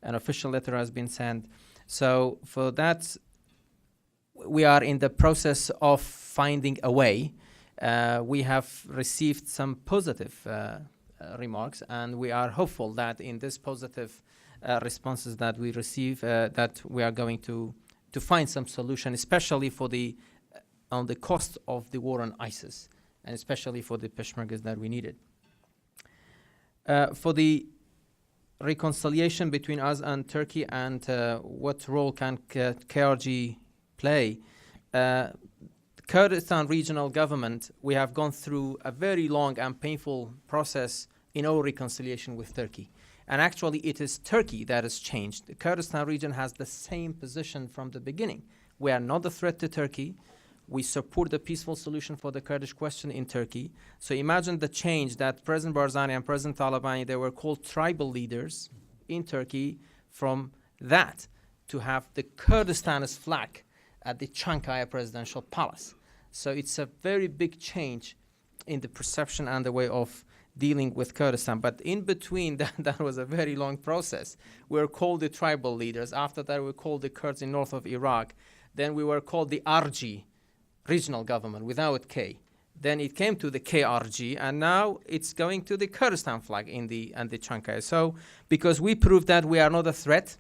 An official letter has been sent. So for that, we are in the process of finding a way. We have received some positive remarks, and we are hopeful that in this positive responses that we receive, that we are going to find some solution, especially for on the cost of the war on ISIS, and especially for the Peshmergas that we needed. For the reconciliation between us and Turkey, and what role can KRG play, Kurdistan regional government, we have gone through a very long and painful process in our reconciliation with Turkey. And actually, it is Turkey that has changed. The Kurdistan region has the same position from the beginning. We are not a threat to Turkey. We support the peaceful solution for the Kurdish question in Turkey. So imagine the change that President Barzani and President Talabani, they were called tribal leaders in Turkey, from that to have the Kurdistan's flag at the Çankaya presidential palace. So it's a very big change in the perception and the way of dealing with Kurdistan. But in between, that was a very long process. We were called the tribal leaders. After that, we were called the Kurds in north of Iraq. Then we were called the RG, regional government, without K. Then it came to the KRG, and now it's going to the Kurdistan flag in the Çankaya. So because we proved that we are not a threat,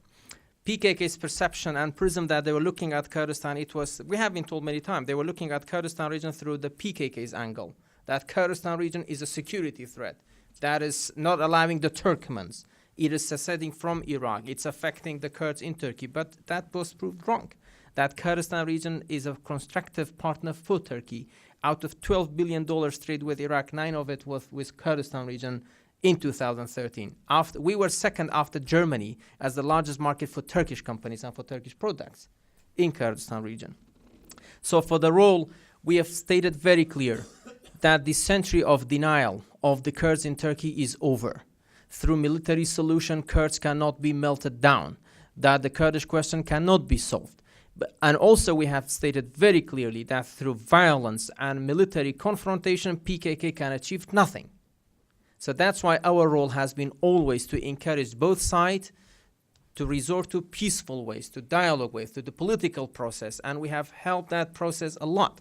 PKK's perception and prism that they were looking at Kurdistan, we have been told many times, they were looking at Kurdistan region through the PKK's angle, that Kurdistan region is a security threat, that is not allowing the Turkmens. It is seceding from Iraq. It's affecting the Kurds in Turkey, but that was proved wrong. That Kurdistan region is a constructive partner for Turkey. Out of $12 billion trade with Iraq, 9 of it was with Kurdistan region in 2013. We were second after Germany as the largest market for Turkish companies and for Turkish products in Kurdistan region. So for the role, we have stated very clear that the century of denial of the Kurds in Turkey is over. Through military solution, Kurds cannot be melted down, that the Kurdish question cannot be solved. And also we have stated very clearly that through violence and military confrontation, PKK can achieve nothing. So that's why our role has been always to encourage both sides to resort to peaceful ways, to dialogue ways, to the political process, and we have helped that process a lot.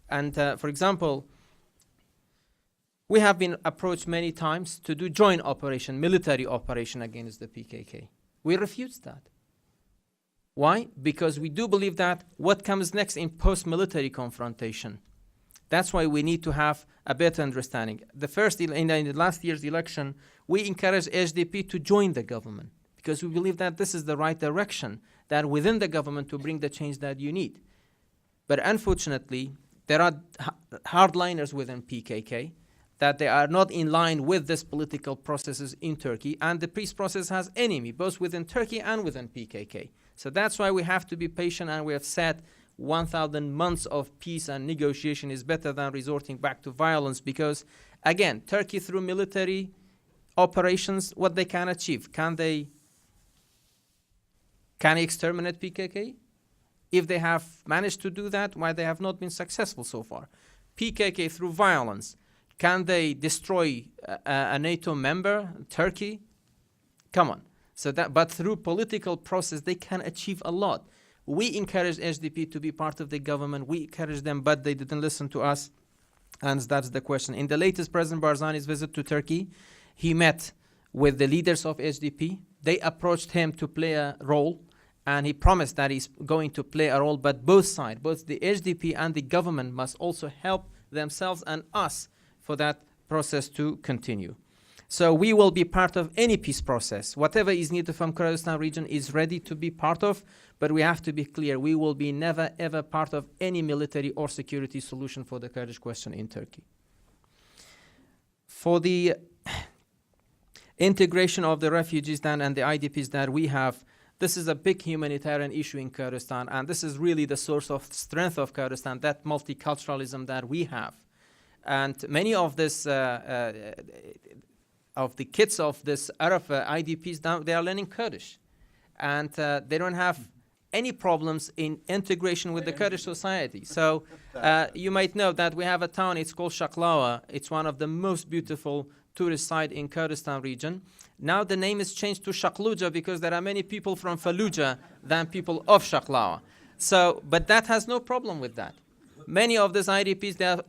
And for example, we have been approached many times to do joint operation, military operation against the PKK. We refused that. Why? Because we do believe that what comes next in post-military confrontation. That's why we need to have a better understanding. In the last year's election, we encouraged SDP to join the government because we believe that this is the right direction, that within the government to bring the change that you need. But unfortunately, there are hardliners within PKK that they are not in line with this political processes in Turkey, and the peace process has enemy, both within Turkey and within PKK. So that's why we have to be patient, and we have said 1,000 months of peace and negotiation is better than resorting back to violence, because, again, Turkey through military operations, what they can achieve, can they exterminate PKK? If they have managed to do that, why they have not been successful so far? PKK through violence, can they destroy a NATO member, Turkey? Come on. But through political process, they can achieve a lot. We encouraged SDP to be part of the government. We encouraged them, but they didn't listen to us. And that's the question. In the latest President Barzani's visit to Turkey, he met with the leaders of SDP. They approached him to play a role, and he promised that he's going to play a role. But both sides, both the SDP and the government, must also help themselves and us for that process to continue. So we will be part of any peace process. Whatever is needed from Kurdistan region is ready to be part of, but we have to be clear, we will be never ever part of any military or security solution for the Kurdish question in Turkey. For the integration of the refugees and the IDPs that we have, this is a big humanitarian issue in Kurdistan, and this is really the source of strength of Kurdistan, that multiculturalism that we have. And many of this of the kids of this Arab IDPs now, they are learning Kurdish, and they don't have any problems in integration with the Kurdish society. So you might know that we have a town, it's called Shaklawa. It's one of the most beautiful tourist sites in Kurdistan region. Now the name is changed to Shakluja because there are many people from Fallujah than people of Shaklawa. So, but that has no problem with that. Many of these IDPs, they are,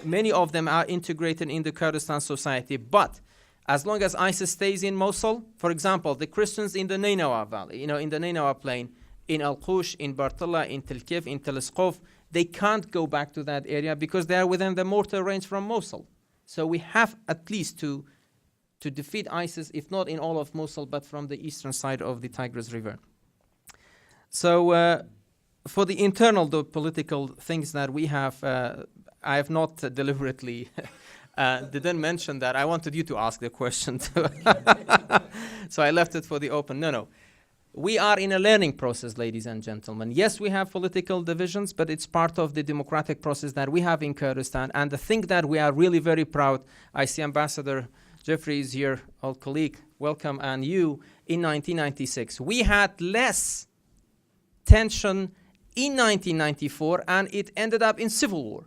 many of them are integrated in the Kurdistan society. But as long as ISIS stays in Mosul, for example, the Christians in the Nainawa Valley, in the Nainawa Plain, in Al-Qush, in Bartella, in Telkif, in Teleskov, they can't go back to that area because they are within the mortar range from Mosul. So we have at least to defeat ISIS, if not in all of Mosul, but from the eastern side of the Tigris River. So for the internal political things that we have, I have not deliberately didn't mention that. I wanted you to ask the question too. So I left it for the open. No. We are in a learning process, ladies and gentlemen. Yes, we have political divisions, but it's part of the democratic process that we have in Kurdistan. And the thing that we are really very proud, I see Ambassador Jeffrey is here, old colleague, welcome, and you, in 1996. We had less tension in 1994, and it ended up in civil war.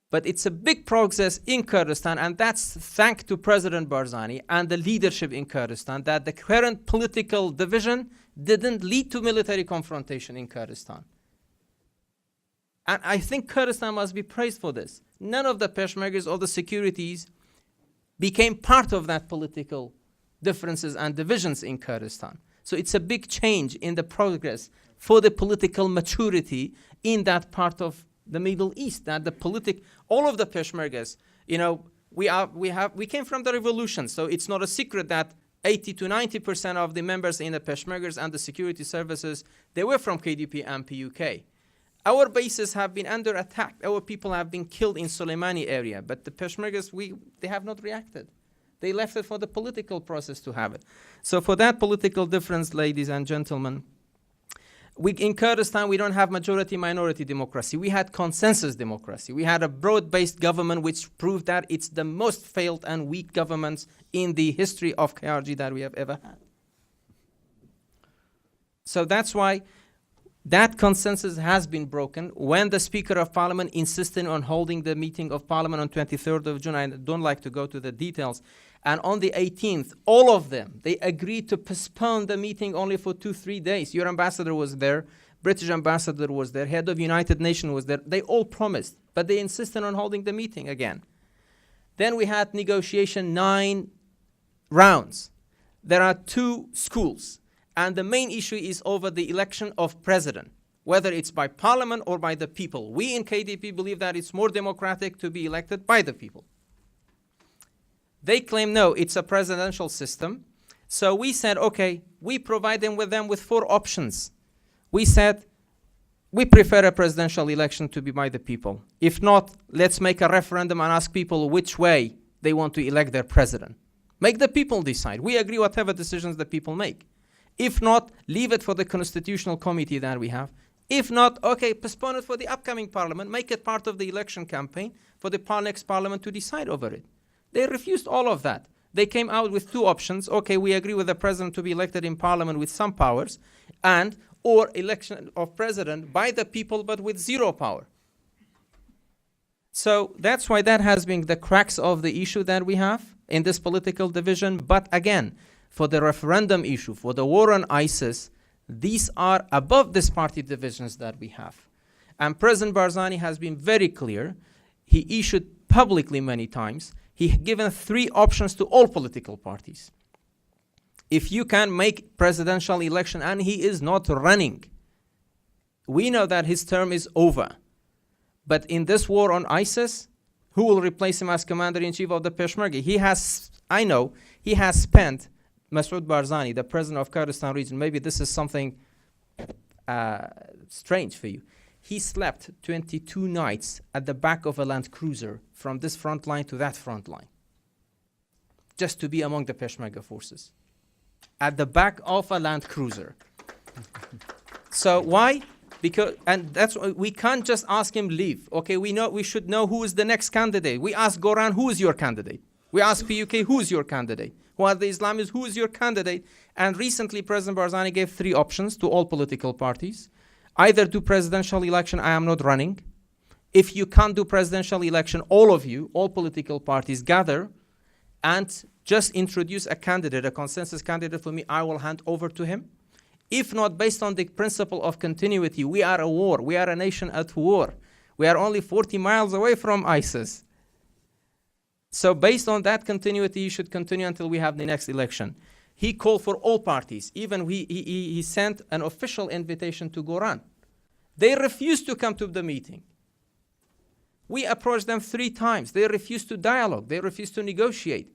But it's a big progress in Kurdistan, and that's thanks to President Barzani and the leadership in Kurdistan that the current political division didn't lead to military confrontation in Kurdistan. And I think Kurdistan must be praised for this. None of the Peshmergas or the securities became part of that political differences and divisions in Kurdistan. So it's a big change in the progress for the political maturity in that part of the Middle East, that all of the Peshmergas, we came from the revolution, so it's not a secret that 80 to 90% of the members in the Peshmergas and the security services, they were from KDP and PUK. Our bases have been under attack. Our people have been killed in Soleimani area, but the Peshmergas, they have not reacted. They left it for the political process to have it. So for that political difference, ladies and gentlemen, in Kurdistan, we don't have majority-minority democracy. We had consensus democracy. We had a broad-based government which proved that it's the most failed and weak governments in the history of KRG that we have ever had. So that's why that consensus has been broken when the Speaker of Parliament insisted on holding the meeting of Parliament on 23rd of June. I don't like to go to the details. And on the 18th, all of them, they agreed to postpone the meeting only for 2-3 days. Your ambassador was there, British ambassador was there, head of United Nations was there. They all promised, but they insisted on holding the meeting again. Then we had negotiation 9 rounds. There are 2 schools, and the main issue is over the election of president, whether it's by parliament or by the people. We in KDP believe that it's more democratic to be elected by the people. They claim, no, it's a presidential system. So we said, okay, we provide them with 4 options. We said, we prefer a presidential election to be by the people. If not, let's make a referendum and ask people which way they want to elect their president. Make the people decide. We agree whatever decisions the people make. If not, leave it for the constitutional committee that we have. If not, okay, postpone it for the upcoming parliament, make it part of the election campaign for the next parliament to decide over it. They refused all of that. They came out with 2 options. Okay, we agree with the president to be elected in parliament with some powers, or election of president by the people but with 0 power. So that's why that has been the crux of the issue that we have in this political division. But again, for the referendum issue, for the war on ISIS, these are above this party divisions that we have. And President Barzani has been very clear. He issued publicly many times. He given 3 options to all political parties. If you can make presidential election and he is not running, we know that his term is over. But in this war on ISIS, who will replace him as commander-in-chief of the Peshmerga? He has spent, Masoud Barzani, the president of Kurdistan region, maybe this is something strange for you. He slept 22 nights at the back of a Land Cruiser from this front line to that front line, just to be among the Peshmerga forces. At the back of a Land Cruiser. So why? And that's why we can't just ask him leave. Okay, we should know who is the next candidate. We ask Goran, who is your candidate? We ask PUK, who is your candidate? Who are the Islamists? Who is your candidate? And recently, President Barzani gave 3 options to all political parties. Either do presidential election, I am not running. If you can't do presidential election, all of you, all political parties, gather and just introduce a candidate, a consensus candidate for me, I will hand over to him. If not, based on the principle of continuity, we are a war. We are a nation at war. We are only 40 miles away from ISIS. So based on that continuity, you should continue until we have the next election. He called for all parties. Even he sent an official invitation to Goran. They refused to come to the meeting. We approached them 3 times. They refused to dialogue. They refused to negotiate.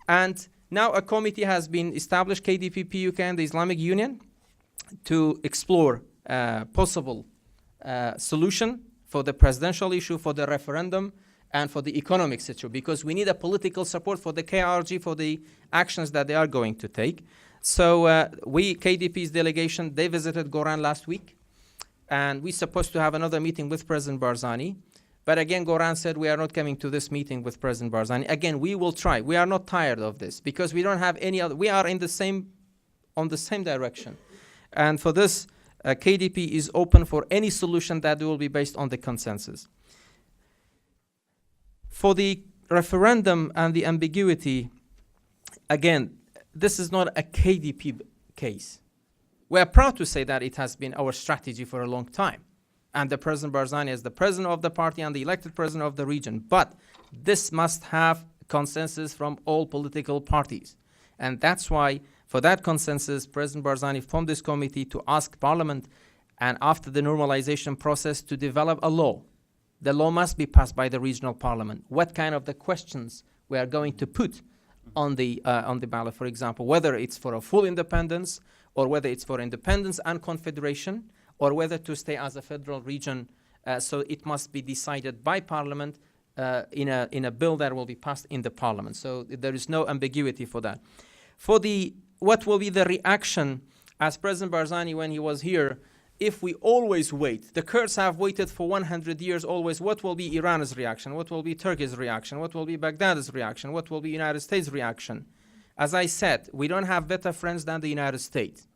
And now a committee has been established, KDP, PUK, and the Islamic Union, to explore possible solution for the presidential issue, for the referendum, and for the economic situation, because we need a political support for the KRG for the actions that they are going to take. So KDP's delegation, they visited Goran last week, and we're supposed to have another meeting with President Barzani. But again, Goran said we are not coming to this meeting with President Barzani. Again, we will try. We are not tired of this because we don't have any other. We are on the same direction. And for this, KDP is open for any solution that will be based on the consensus. For the referendum and the ambiguity, again, this is not a KDP case. We are proud to say that it has been our strategy for a long time. And the President Barzani is the president of the party and the elected president of the region. But this must have consensus from all political parties. And that's why, for that consensus, President Barzani formed this committee to ask Parliament, and after the normalization process, to develop a law. The law must be passed by the regional parliament. What kind of the questions we are going to put on the ballot, for example, whether it's for a full independence, or whether it's for independence and confederation, or whether to stay as a federal region. So it must be decided by Parliament in a bill that will be passed in the Parliament. So there is no ambiguity for that. For what will be the reaction, as President Barzani, when he was here, if we always wait, the Kurds have waited for 100 years always, what will be Iran's reaction? What will be Turkey's reaction? What will be Baghdad's reaction? What will be United States' reaction? As I said, we don't have better friends than the United States.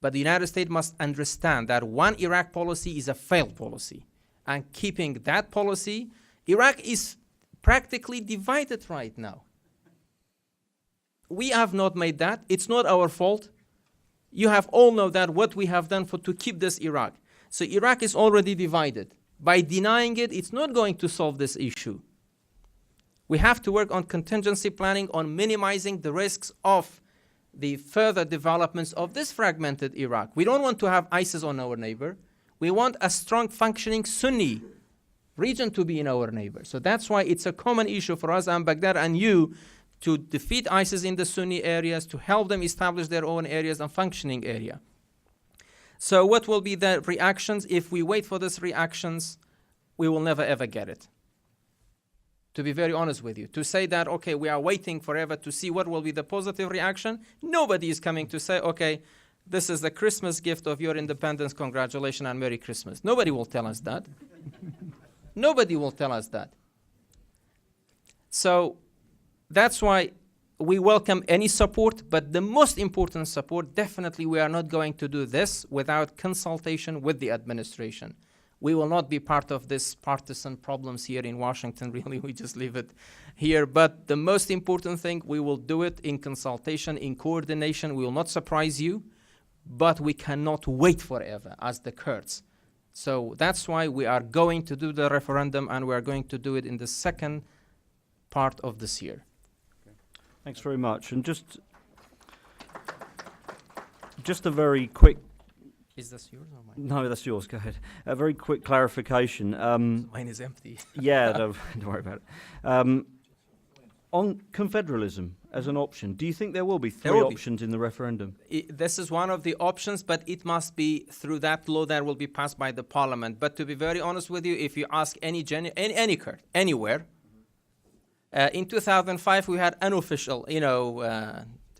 But the United States must understand that one Iraq policy is a failed policy. And keeping that policy, Iraq is practically divided right now. We have not made that. It's not our fault. You have all know that what we have done to keep this Iraq. So Iraq is already divided. By denying it, it's not going to solve this issue. We have to work on contingency planning, on minimizing the risks of the further developments of this fragmented Iraq. We don't want to have ISIS on our neighbor. We want a strong functioning Sunni region to be in our neighbor. So that's why it's a common issue for us and Baghdad and you to defeat ISIS in the Sunni areas, to help them establish their own areas and functioning area. So what will be the reactions? If we wait for these reactions, we will never ever get it. To be very honest with you, to say that, okay, we are waiting forever to see what will be the positive reaction, nobody is coming to say, okay, this is the Christmas gift of your independence, congratulations and Merry Christmas. Nobody will tell us that. Nobody will tell us that. So that's why we welcome any support, but the most important support, definitely we are not going to do this without consultation with the administration. We will not be part of this partisan problems here in Washington, really, we just leave it here. But the most important thing, we will do it in consultation, in coordination. We will not surprise you, but we cannot wait forever as the Kurds. So that's why we are going to do the referendum, and we are going to do it in the second part of this year. Thanks very much. And just a very quick... Is this yours or mine? No, that's yours. Go ahead. A very quick clarification. Mine is empty. Yeah, don't worry about it. On confederalism as an option, do you think there will be three options in the referendum? This is one of the options, but it must be through that law that will be passed by the parliament. But to be very honest with you, if you ask any Kurd, anywhere, in 2005 we had unofficial,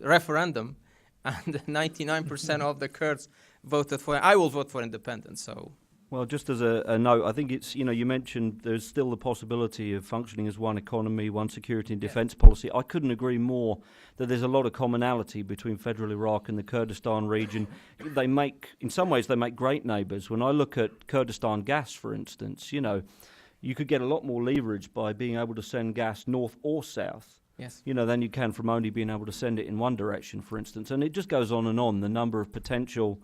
referendum, and 99% of the Kurds voted for. I will vote for independence. So. Well, just as a note, I think it's, you mentioned there's still the possibility of functioning as one economy, one security and defence policy. I couldn't agree more that there's a lot of commonality between federal Iraq and the Kurdistan region. In some ways, they make great neighbours. When I look at Kurdistan gas, for instance, you could get a lot more leverage by being able to send gas north or south. Yes. Than you can from only being able to send it in one direction, for instance. And it just goes on, the number of potential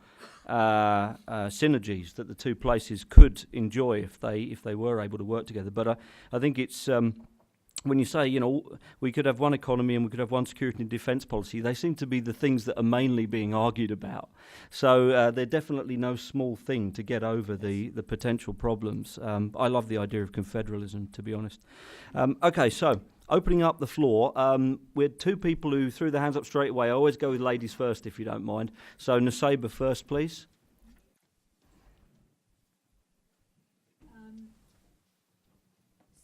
synergies that the two places could enjoy if they were able to work together. But I think it's, when you say, we could have one economy and we could have one security and defence policy, they seem to be the things that are mainly being argued about. So they're definitely no small thing to get over the potential problems. I love the idea of confederalism, to be honest. Okay, so opening up the floor, we had two people who threw their hands up straight away. I always go with ladies first, if you don't mind. So Nusayba first, please.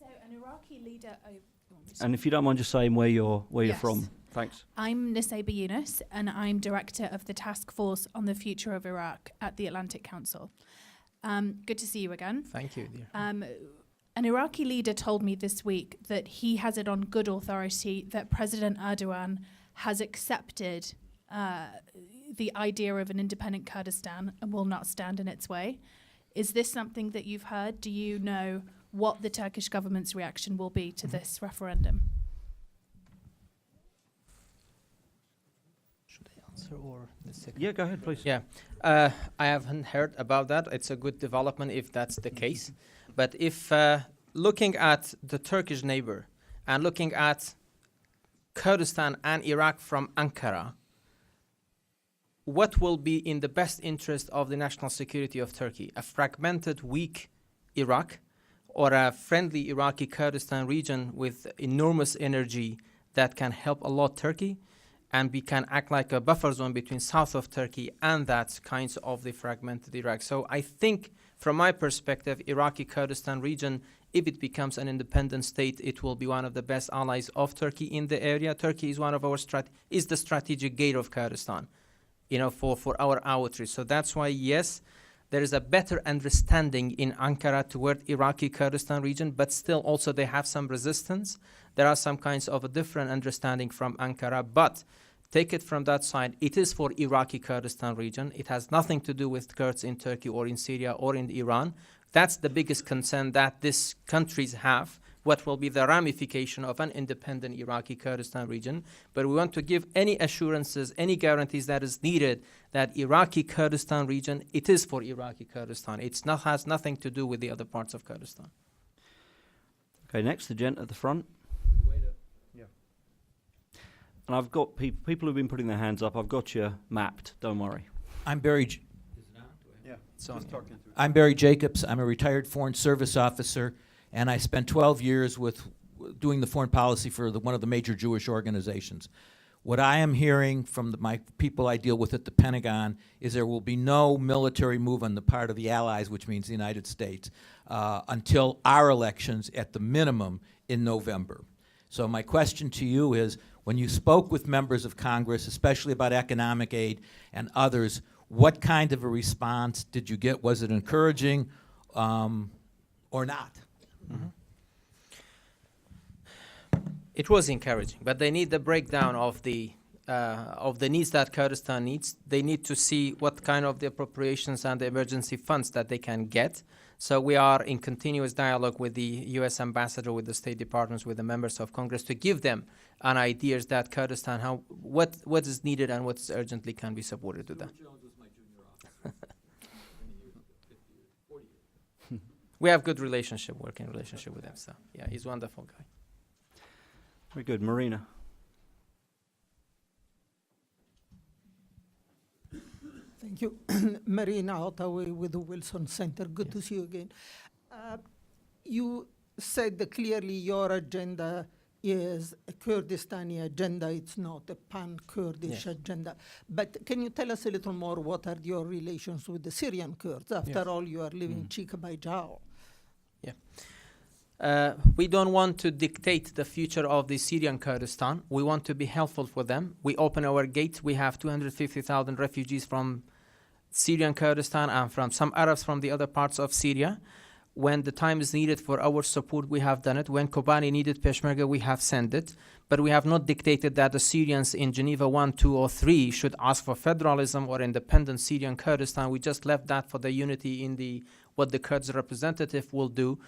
So an Iraqi leader... And if you don't mind just saying where you're Yes. from. Thanks. I'm Nusayba Yunus, and I'm director of the Task Force on the Future of Iraq at the Atlantic Council. Good to see you again. Thank you, dear. An Iraqi leader told me this week that he has it on good authority that President Erdogan has accepted the idea of an independent Kurdistan and will not stand in its way. Is this something that you've heard? Do you know what the Turkish government's reaction will be to this referendum? Should I answer or the second? Yeah, go ahead, please. Yeah, I haven't heard about that. It's a good development if that's the case. But if looking at the Turkish neighbor and looking at Kurdistan and Iraq from Ankara, what will be in the best interest of the national security of Turkey? A fragmented, weak Iraq or a friendly Iraqi Kurdistan region with enormous energy that can help a lot Turkey? And we can act like a buffer zone between south of Turkey and that kinds of the fragmented Iraq. So I think, from my perspective, Iraqi Kurdistan region, if it becomes an independent state, it will be one of the best allies of Turkey in the area. Turkey is one of our is the strategic gate of Kurdistan, for our outreach. So that's why, yes, there is a better understanding in Ankara toward Iraqi Kurdistan region, but still also they have some resistance. There are some kinds of a different understanding from Ankara, but take it from that side, it is for Iraqi Kurdistan region. It has nothing to do with Kurds in Turkey or in Syria or in Iran. That's the biggest concern that these countries have. What will be the ramification of an independent Iraqi Kurdistan region? But we want to give any assurances, any guarantees that is needed that Iraqi Kurdistan region, it is for Iraqi Kurdistan. It has nothing to do with the other parts of Kurdistan. Okay, next, the gent at the front. And I've got people who've been putting their hands up. I've got you mapped. Don't worry. I'm Barry. Talking I'm Barry Jacobs. I'm a retired Foreign Service officer, and I spent 12 years doing the foreign policy for one of the major Jewish organizations. What I am hearing from my people I deal with at the Pentagon is there will be no military move on the part of the allies, which means the United States, until our elections at the minimum in November. So my question to you is, when you spoke with members of Congress, especially about economic aid and others, what kind of a response did you get? Was it encouraging or not? Mm-hmm. It was encouraging, but they need the breakdown of the needs that Kurdistan needs. They need to see what kind of the appropriations and the emergency funds that they can get. So we are in continuous dialogue with the U.S. ambassador, with the State Departments, with the members of Congress to give them an idea that Kurdistan, what is needed and what is urgently can be supported to them. We have good working relationship with him. So yeah, he's a wonderful guy. Very good. Marina. Thank you. Marina Ottaway with the Wilson Center. Good to see you again. You said that clearly your agenda is a Kurdistani agenda. It's not a pan-Kurdish agenda. But can you tell us a little more what are your relations with the Syrian Kurds? After all, you are living cheek by jowl. Yeah. We don't want to dictate the future of the Syrian Kurdistan. We want to be helpful for them. We open our gates. We have 250,000 refugees from Syrian Kurdistan and from some Arabs from the other parts of Syria. When the time is needed for our support, we have done it. When Kobani needed Peshmerga, we have sent it. But we have not dictated that the Syrians in Geneva 1, 2, or 3 should ask for federalism or independent Syrian Kurdistan. We just left that for the unity in the what the Kurds representative will do.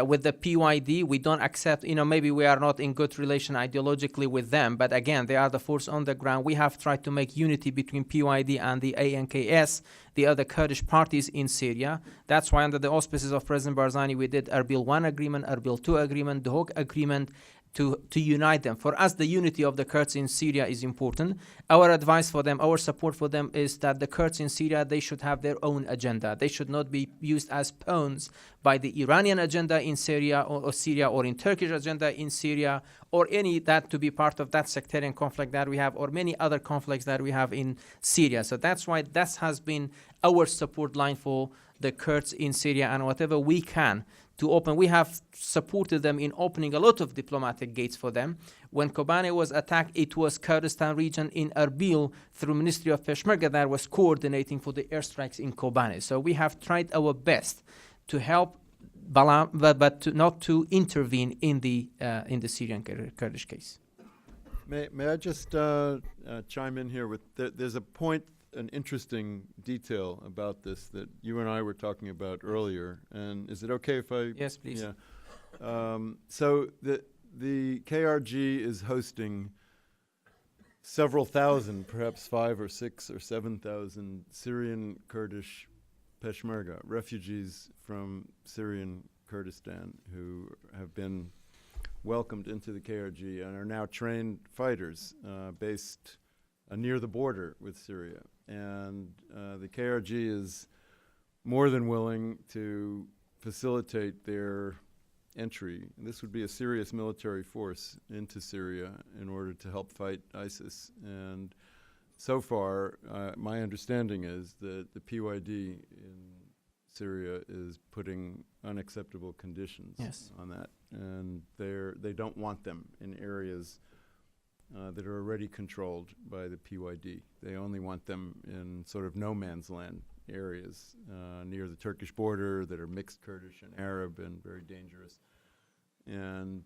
With the PYD, we don't accept, maybe we are not in good relation ideologically with them, but again, they are the force on the ground. We have tried to make unity between PYD and the ANKS, the other Kurdish parties in Syria. That's why under the auspices of President Barzani, we did Erbil 1 agreement, Erbil 2 agreement, the Duhok agreement, to unite them. For us, the unity of the Kurds in Syria is important. Our advice for them, our support for them is that the Kurds in Syria, they should have their own agenda. They should not be used as pawns by the Iranian agenda in Syria or Syria, or in Turkish agenda in Syria, or any that to be part of that sectarian conflict that we have, or many other conflicts that we have in Syria. So that's why that has been our support line for the Kurds in Syria, and whatever we can to open. We have supported them in opening a lot of diplomatic gates for them. When Kobani was attacked, it was Kurdistan region in Erbil through Ministry of Peshmerga that was coordinating for the airstrikes in Kobani. So we have tried our best to help Balam, but not to intervene in the Syrian Kurdish case. May I just chime in here with there's a point, an interesting detail about this that you and I were talking about earlier. And is it okay if I? Yes, please. Yeah. So the KRG is hosting several thousand, perhaps 5 or 6 or 7,000 Syrian Kurdish Peshmerga refugees from Syrian Kurdistan who have been welcomed into the KRG and are now trained fighters based near the border with Syria. And the KRG is more than willing to facilitate their entry. And this would be a serious military force into Syria in order to help fight ISIS. And so far, my understanding is that the PYD in Syria is putting unacceptable conditions on that. And they don't want them in areas that are already controlled by the PYD. They only want them in sort of no man's land areas near the Turkish border that are mixed Kurdish and Arab and very dangerous. And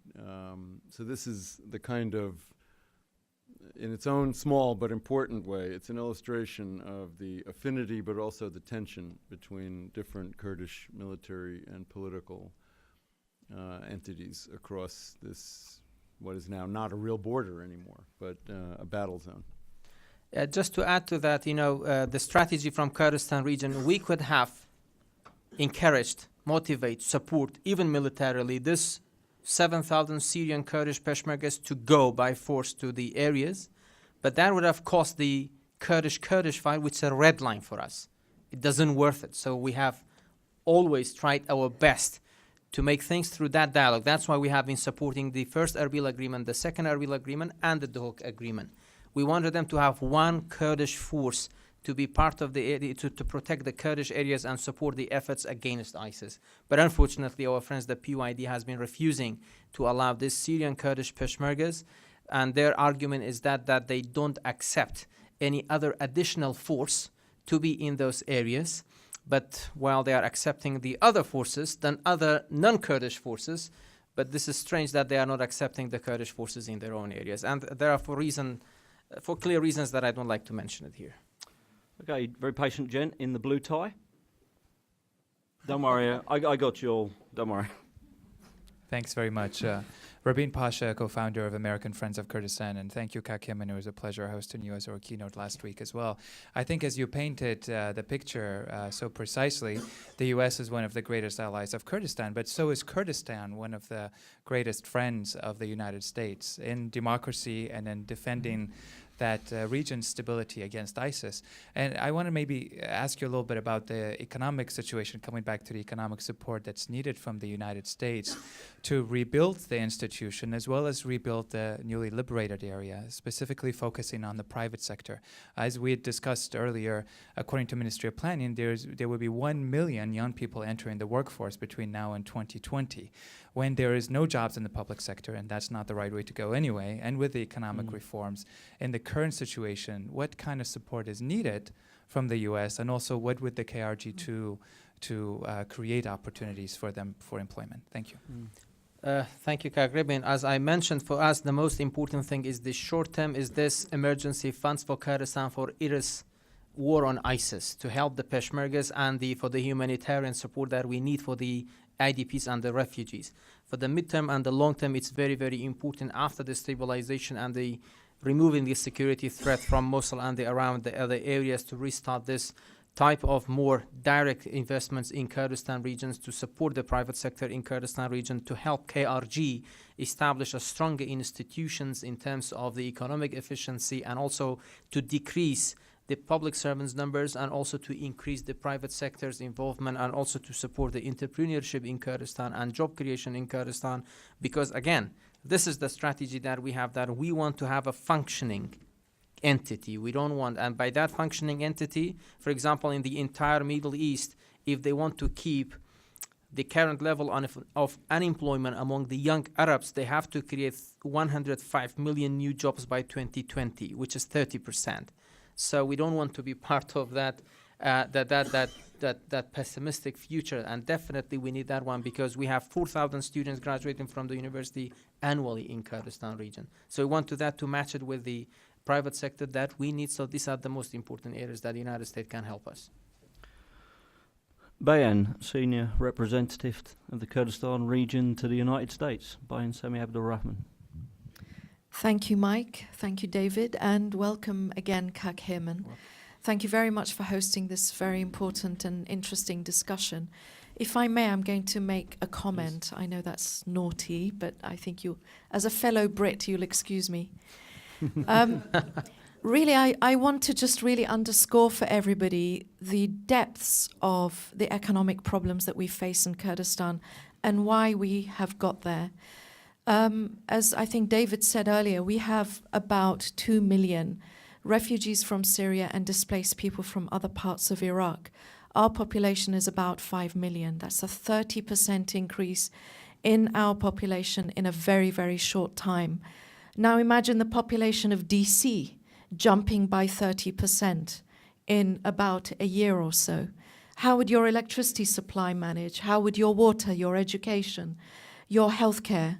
so this is the kind of, in its own small but important way, it's an illustration of the affinity but also the tension between different Kurdish military and political entities across this, what is now not a real border anymore, but a battle zone. Just to add to that, the strategy from Kurdistan region, we could have encouraged, motivate, support, even militarily, this 7,000 Syrian Kurdish Peshmergas to go by force to the areas, but that would have cost the Kurdish fight, which is a red line for us. It doesn't worth it. So we have always tried our best to make things through that dialogue. That's why we have been supporting the first Erbil agreement, the second Erbil agreement, and the Duhok agreement. We wanted them to have one Kurdish force to be part of the area, to protect the Kurdish areas and support the efforts against ISIS. But unfortunately, our friends, the PYD, has been refusing to allow this Syrian Kurdish Peshmergas, and their argument is that they don't accept any other additional force to be in those areas. But while they are accepting the other forces, then other non-Kurdish forces, but this is strange that they are not accepting the Kurdish forces in their own areas. And there are for clear reasons that I don't like to mention it here. Okay, very patient gent in the blue tie. Don't worry, I got you all. Don't worry. Thanks very much. Rabin Pasha, co-founder of American Friends of Kurdistan, and thank you, Kakim, and it was a pleasure hosting you as our keynote last week as well. I think as you painted the picture so precisely, the U.S. is one of the greatest allies of Kurdistan, but so is Kurdistan one of the greatest friends of the United States in democracy and in defending that region's stability against ISIS. And I want to maybe ask you a little bit about the economic situation, coming back to the economic support that's needed from the United States to rebuild the institution as well as rebuild the newly liberated area, specifically focusing on the private sector. As we had discussed earlier, according to Ministry of Planning, there will be 1 million young people entering the workforce between now and 2020, when there is no jobs in the public sector, and that's not the right way to go anyway, and with the economic reforms in the current situation, what kind of support is needed from the U.S., and also what would the KRG do to create opportunities for them for employment? Thank you. Thank you, Kagribin. As I mentioned, for us, the most important thing is the short term is this emergency funds for Kurdistan for IRIS war on ISIS to help the Peshmergas and for the humanitarian support that we need for the IDPs and the refugees. For the midterm and the long term, it's very, very important after the stabilization and the removing the security threat from Mosul and around the other areas to restart this type of more direct investments in Kurdistan regions to support the private sector in Kurdistan region, to help KRG establish a stronger institutions in terms of the economic efficiency, and also to decrease the public servants numbers, and also to increase the private sector's involvement, and also to support the entrepreneurship in Kurdistan and job creation in Kurdistan. Because again, this is the strategy that we have, that we want to have a functioning entity. We don't want, and by that functioning entity, for example, in the entire Middle East, if they want to keep the current level of unemployment among the young Arabs, they have to create 105 million new jobs by 2020, which is 30%. So we don't want to be part of that pessimistic future, and definitely we need that one, because we have 4,000 students graduating from the university annually in Kurdistan region. So we want to match it with the private sector that we need. So these are the most important areas that the United States can help us. Bayan, Senior Representative of the Kurdistan region to the United States. Bayan Sami Abdul Rahman. Thank you, Mike. Thank you, David. And welcome again, Kak Heman. Thank you very much for hosting this very important and interesting discussion. If I may, I'm going to make a comment. I know that's naughty, but I think you, as a fellow Brit, you'll excuse me. Really, I want to just really underscore for everybody the depths of the economic problems that we face in Kurdistan and why we have got there. As I think David said earlier, we have about 2 million refugees from Syria and displaced people from other parts of Iraq. Our population is about 5 million. That's a 30% increase in our population in a very, very short time. Now imagine the population of DC jumping by 30% in about a year or so. How would your electricity supply manage? How would your water, your education, your healthcare?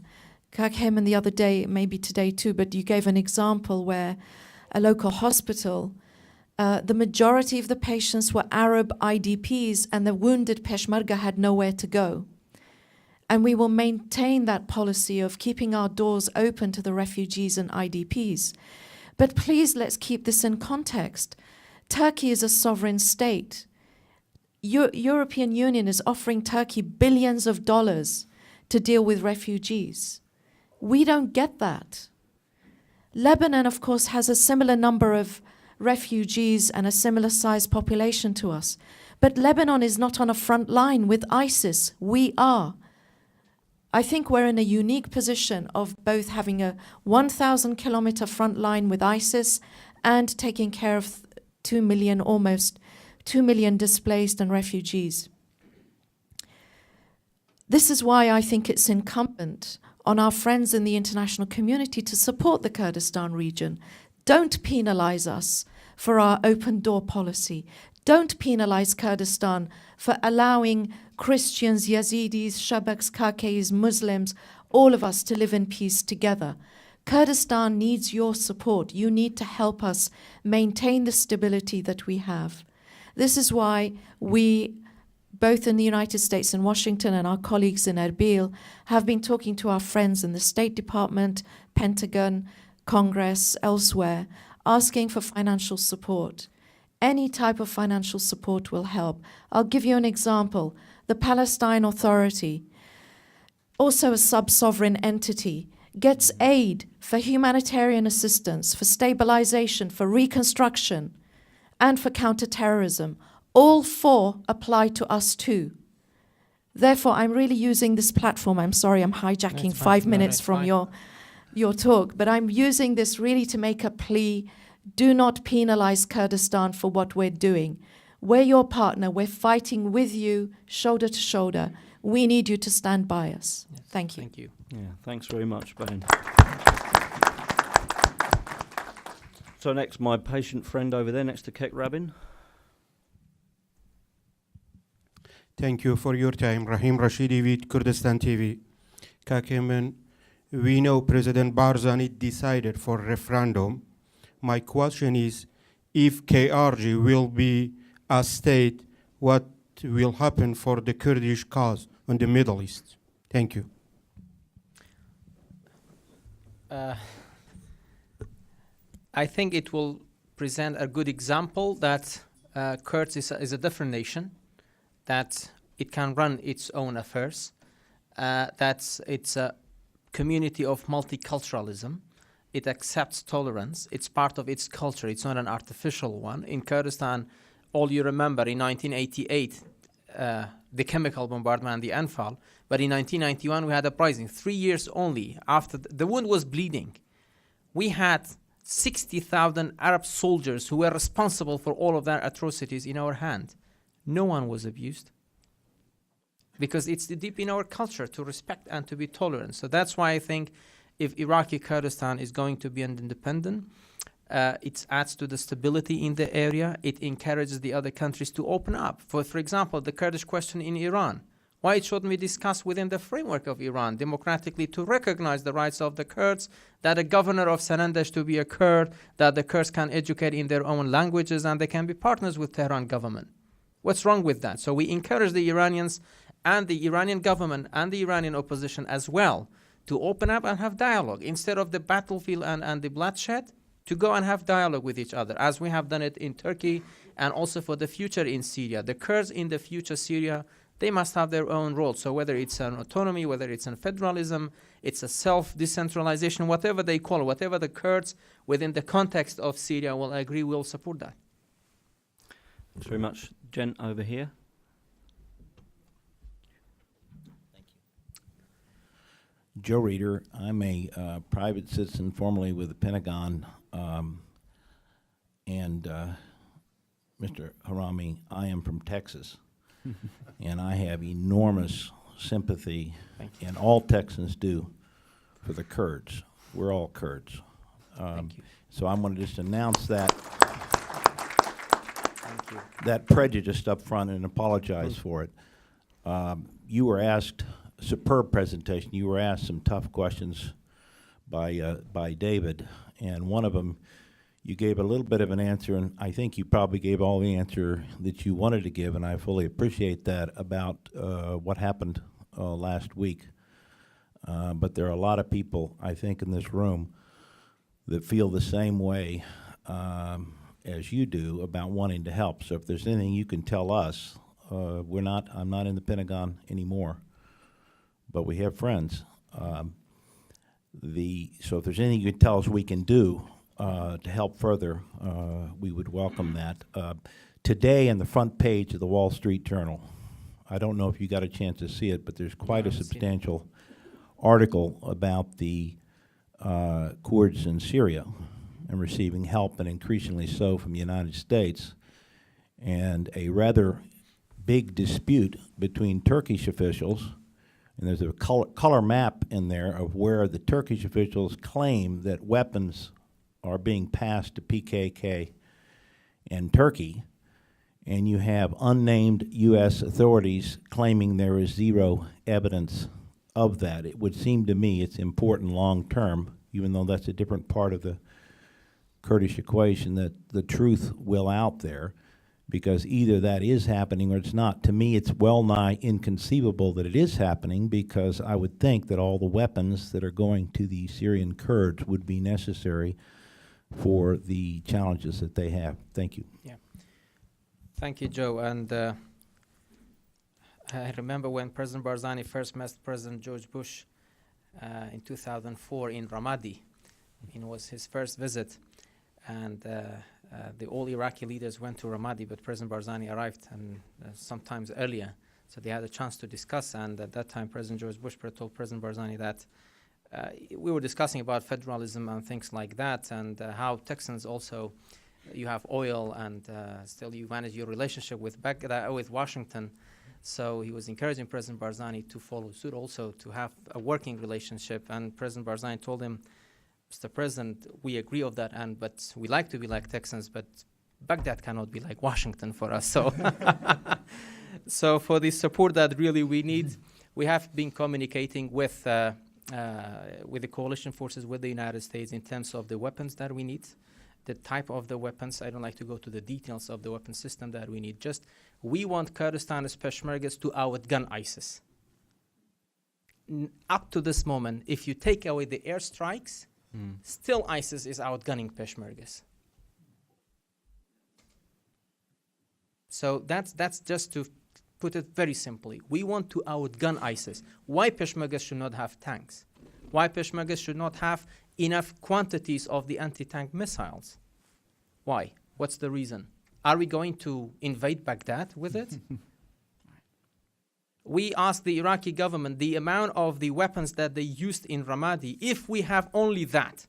Kak Heman the other day, maybe today too, but you gave an example where a local hospital, the majority of the patients were Arab IDPs, and the wounded Peshmerga had nowhere to go. And we will maintain that policy of keeping our doors open to the refugees and IDPs. But please, let's keep this in context. Turkey is a sovereign state. European Union is offering Turkey billions of dollars to deal with refugees. We don't get that. Lebanon, of course, has a similar number of refugees and a similar sized population to us. But Lebanon is not on a front line with ISIS. We are. I think we're in a unique position of both having a 1,000-kilometer front line with ISIS and taking care of 2 million, almost 2 million displaced and refugees. This is why I think it's incumbent on our friends in the international community to support the Kurdistan region. Don't penalize us for our open door policy. Don't penalize Kurdistan for allowing Christians, Yazidis, Shabaks, Kakis, Muslims, all of us to live in peace together. Kurdistan needs your support. You need to help us maintain the stability that we have. This is why we, both in the United States and Washington and our colleagues in Erbil, have been talking to our friends in the State Department, Pentagon, Congress, elsewhere, asking for financial support. Any type of financial support will help. I'll give you an example. The Palestine Authority, also a sub-sovereign entity, gets aid for humanitarian assistance, for stabilization, for reconstruction, and for counterterrorism. All four apply to us too. Therefore, I'm really using this platform. I'm sorry, I'm hijacking 5 minutes from your talk, but I'm using this really to make a plea. Do not penalize Kurdistan for what we're doing. We're your partner. We're fighting with you, shoulder to shoulder. We need you to stand by us. Yes. Thank you. Thank you. Yeah, thanks very much, Bayan. So next, my patient friend over there next to Kek Rabin. Thank you for your time. Rahim Rashidi with Kurdistan TV. Kakemen, we know President Barzani decided for referendum. My question is, if KRG will be a state, what will happen for the Kurdish cause in the Middle East? Thank you. I think it will present a good example that Kurds is a different nation, that it can run its own affairs, that it's a community of multiculturalism. It accepts tolerance. It's part of its culture. It's not an artificial one. In Kurdistan, all you remember in 1988, the chemical bombardment and the Anfal. But in 1991, we had a uprising. 3 years only after the wound was bleeding. We had 60,000 Arab soldiers who were responsible for all of their atrocities in our hand. No one was abused, because it's deep in our culture to respect and to be tolerant. So that's why I think if Iraqi Kurdistan is going to be an independent, it adds to the stability in the area. It encourages the other countries to open up. For example, the Kurdish question in Iran. Why it shouldn't be discussed within the framework of Iran democratically, to recognize the rights of the Kurds, that a governor of Sanandaj to be a Kurd, that the Kurds can educate in their own languages and they can be partners with Tehran government. What's wrong with that? So we encourage the Iranians and the Iranian government and the Iranian opposition as well to open up and have dialogue. Instead of the battlefield and the bloodshed, to go and have dialogue with each other, as we have done it in Turkey and also for the future in Syria. The Kurds in the future Syria, they must have their own role. So whether it's an autonomy, whether it's an federalism, it's a self-decentralization, whatever they call it, whatever the Kurds within the context of Syria will agree, will support that. Thanks very much. Jen, over here. Joe Reeder. I'm a private citizen formerly with the Pentagon, and Mr. Harami, I am from Texas, and I have enormous sympathy, and all Texans do, for the Kurds. We're all Kurds. Thank you. So I'm going to just announce that Thank you. that prejudice up front and apologize for it. You were asked, superb presentation, you were asked some tough questions by David, and one of them, you gave a little bit of an answer, and I think you probably gave all the answer that you wanted to give, and I fully appreciate that, about what happened last week. But there are a lot of people, I think, in this room that feel the same way as you do about wanting to help. So if there's anything you can tell us, I'm not in the Pentagon anymore, but we have friends. So if there's anything you can tell us we can do to help further, we would welcome that. Today, on the front page of the Wall Street Journal, I don't know if you got a chance to see it, but there's quite a substantial article about the Kurds in Syria and receiving help, and increasingly so, from the United States, and a rather big dispute between Turkish officials. And there's a color map in there of where the Turkish officials claim that weapons are being passed to PKK and Turkey, and you have unnamed U.S. authorities claiming there is zero evidence of that. It would seem to me it's important long term, even though that's a different part of the Kurdish equation, that the truth will out there, because either that is happening or it's not. To me, it's well nigh inconceivable that it is happening, because I would think that all the weapons that are going to the Syrian Kurds would be necessary for the challenges that they have. Thank you. Yeah. Thank you, Joe. And I remember when President Barzani first met President George Bush in 2004 in Ramadi. It was his first visit. And the all Iraqi leaders went to Ramadi, but President Barzani arrived and sometimes earlier. So they had a chance to discuss. And at that time, President George Bush told President Barzani that we were discussing about federalism and things like that, and how Texans also, you have oil, and still you manage your relationship with Washington. So he was encouraging President Barzani to follow suit, also to have a working relationship. And President Barzani told him, Mr. President, we agree of that, but we like to be like Texans, but Baghdad cannot be like Washington for us. So, so for the support that really we need, we have been communicating with the coalition forces, with the United States in terms of the weapons that we need, the type of the weapons. I don't like to go to the details of the weapon system that we need. Just we want Kurdistan's Peshmergas to outgun ISIS. Up to this moment, if you take away the airstrikes, still ISIS is outgunning Peshmergas. So that's just to put it very simply. We want to outgun ISIS. Why Peshmergas should not have tanks? Why Peshmergas should not have enough quantities of the anti-tank missiles? Why? What's the reason? Are we going to invade Baghdad with it? We asked the Iraqi government the amount of the weapons that they used in Ramadi. If we have only that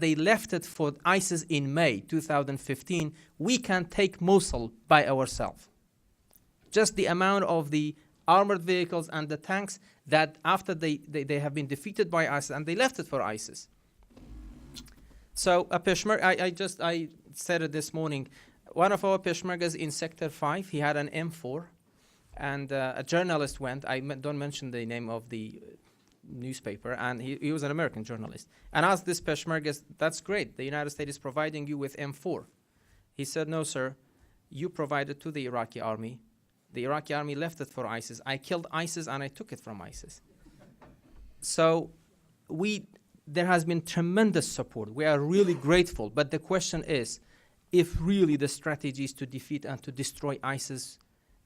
they left it for ISIS in May 2015, we can take Mosul by ourselves. Just the amount of the armored vehicles and the tanks that after they have been defeated by ISIS and they left it for ISIS. So a Peshmerga, I said it this morning, one of our Peshmergas in Sector 5, he had an M4, and a journalist went, don't mention the name of the newspaper, and he was an American journalist, and asked this Peshmerga, that's great, the United States is providing you with M4. He said, no, sir, you provided to the Iraqi army. The Iraqi army left it for ISIS. I killed ISIS and I took it from ISIS. So there has been tremendous support. We are really grateful. But the question is, if really the strategy is to defeat and to destroy ISIS,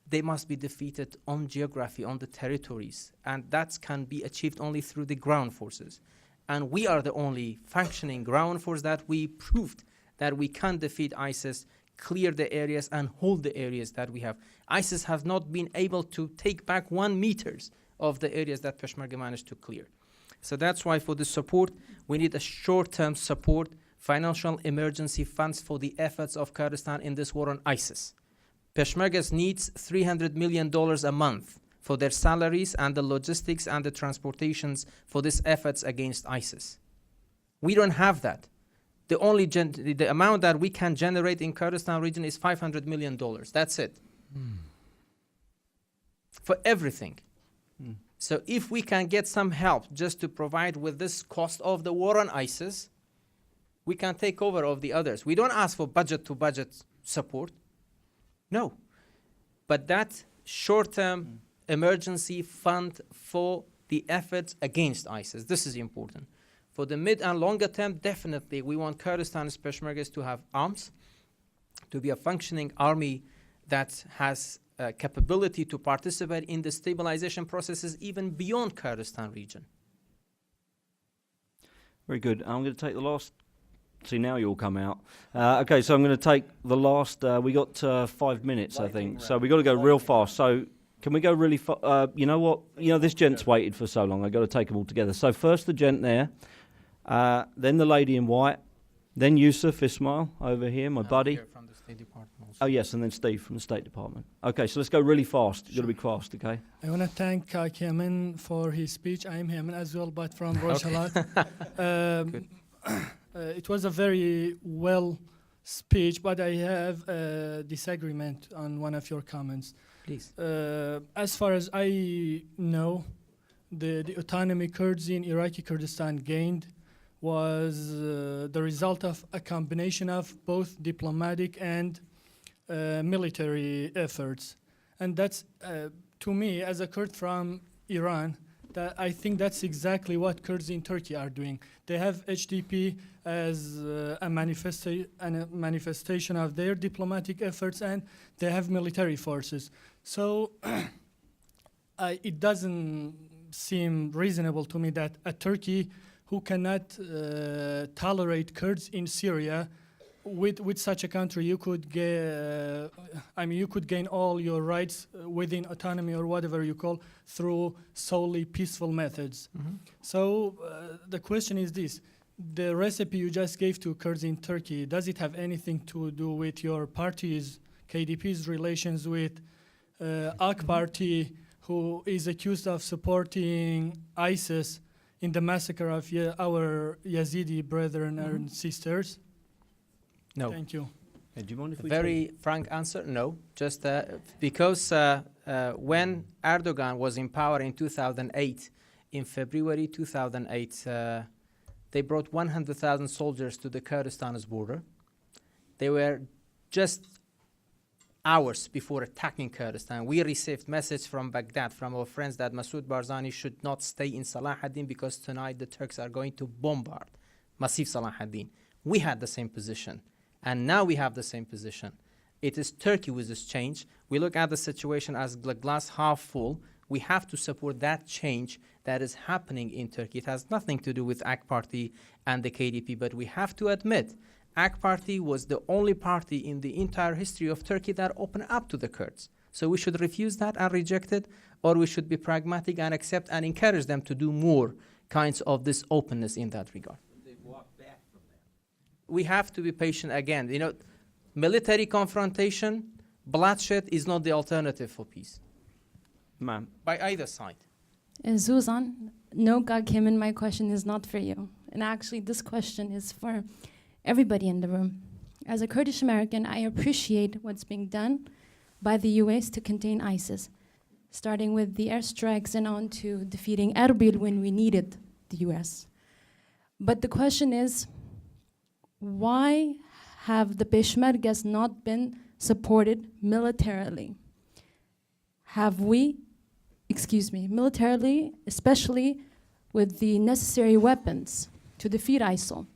they must be defeated on geography, on the territories. And that can be achieved only through the ground forces. And we are the only functioning ground force that we proved that we can defeat ISIS, clear the areas and hold the areas that we have. ISIS has not been able to take back 1 meter of the areas that Peshmerga managed to clear. So that's why for the support, we need a short-term support, financial emergency funds for the efforts of Kurdistan in this war on ISIS. Peshmergas needs $300 million a month for their salaries and the logistics and the transportations for these efforts against ISIS. We don't have that. The only the amount that we can generate in Kurdistan region is $500 million. That's it. For everything. So if we can get some help just to provide with this cost of the war on ISIS, we can take over of the others. We don't ask for budget-to-budget support. No. But that short-term emergency fund for the efforts against ISIS, this is important. For the mid and longer term, definitely we want Kurdistan's Peshmergas to have arms, to be a functioning army that has capability to participate in the stabilization processes even beyond Kurdistan region. Very good. I'm going to take the last. See, now you all come out. Okay, so I'm going to take the last. We got 5 minutes, I think. So we got to go real fast. So can we go really fast? You know what? You know, this gent's waited for so long. I got to take them all together. So first the gent there, then the lady in white, then Yusuf Ismail over here, my buddy. From the State Department also. Oh yes, and then Steve from the State Department. Okay, so let's go really fast. You've got to be fast, okay? I want to thank Yemen for his speech. I'm Yemen as well, but from Rojhelat. It was a very well speech, but I have a disagreement on one of your comments. Please. As far as I know, the autonomy Kurds in Iraqi Kurdistan gained was the result of a combination of both diplomatic and military efforts. And that's, to me, as a Kurd from Iran, that I think that's exactly what Kurds in Turkey are doing. They have HDP as a manifestation of their diplomatic efforts, and they have military forces. So it doesn't seem reasonable to me that a Turkey who cannot tolerate Kurds in Syria, with such a country, you could you could gain all your rights within autonomy or whatever you call through solely peaceful methods. So the question is this: the recipe you just gave to Kurds in Turkey, does it have anything to do with your party's, KDP's relations with AK Party, who is accused of supporting ISIS in the massacre of our Yazidi brethren and sisters? No. Thank you. Do you mind if we Very frank answer, no. Just because when Erdogan was in power in 2008, in February 2008, they brought 100,000 soldiers to the Kurdistan's border. They were just hours before attacking Kurdistan. We received message from Baghdad, from our friends, that Masoud Barzani should not stay in Salahuddin because tonight the Turks are going to bombard Massif Salahuddin. We had the same position, and now we have the same position. It is Turkey with this change. We look at the situation as the glass half full. We have to support that change that is happening in Turkey. It has nothing to do with AK Party and the KDP, but we have to admit AK Party was the only party in the entire history of Turkey that opened up to the Kurds. So we should refuse that and reject it, or we should be pragmatic and accept and encourage them to do more kinds of this openness in that regard. They've walked back from that. We have to be patient again. You know, military confrontation, bloodshed is not the alternative for peace Ma'am. by either side. Zuzan, no, God came in. My question is not for you. And actually, this question is for everybody in the room. As a Kurdish American, I appreciate what's being done by the US to contain ISIS, starting with the airstrikes and on to defeating Erbil when we needed the US. But the question is, why have the Peshmergas not been supported militarily? Have we, militarily, especially with the necessary weapons to defeat ISIL?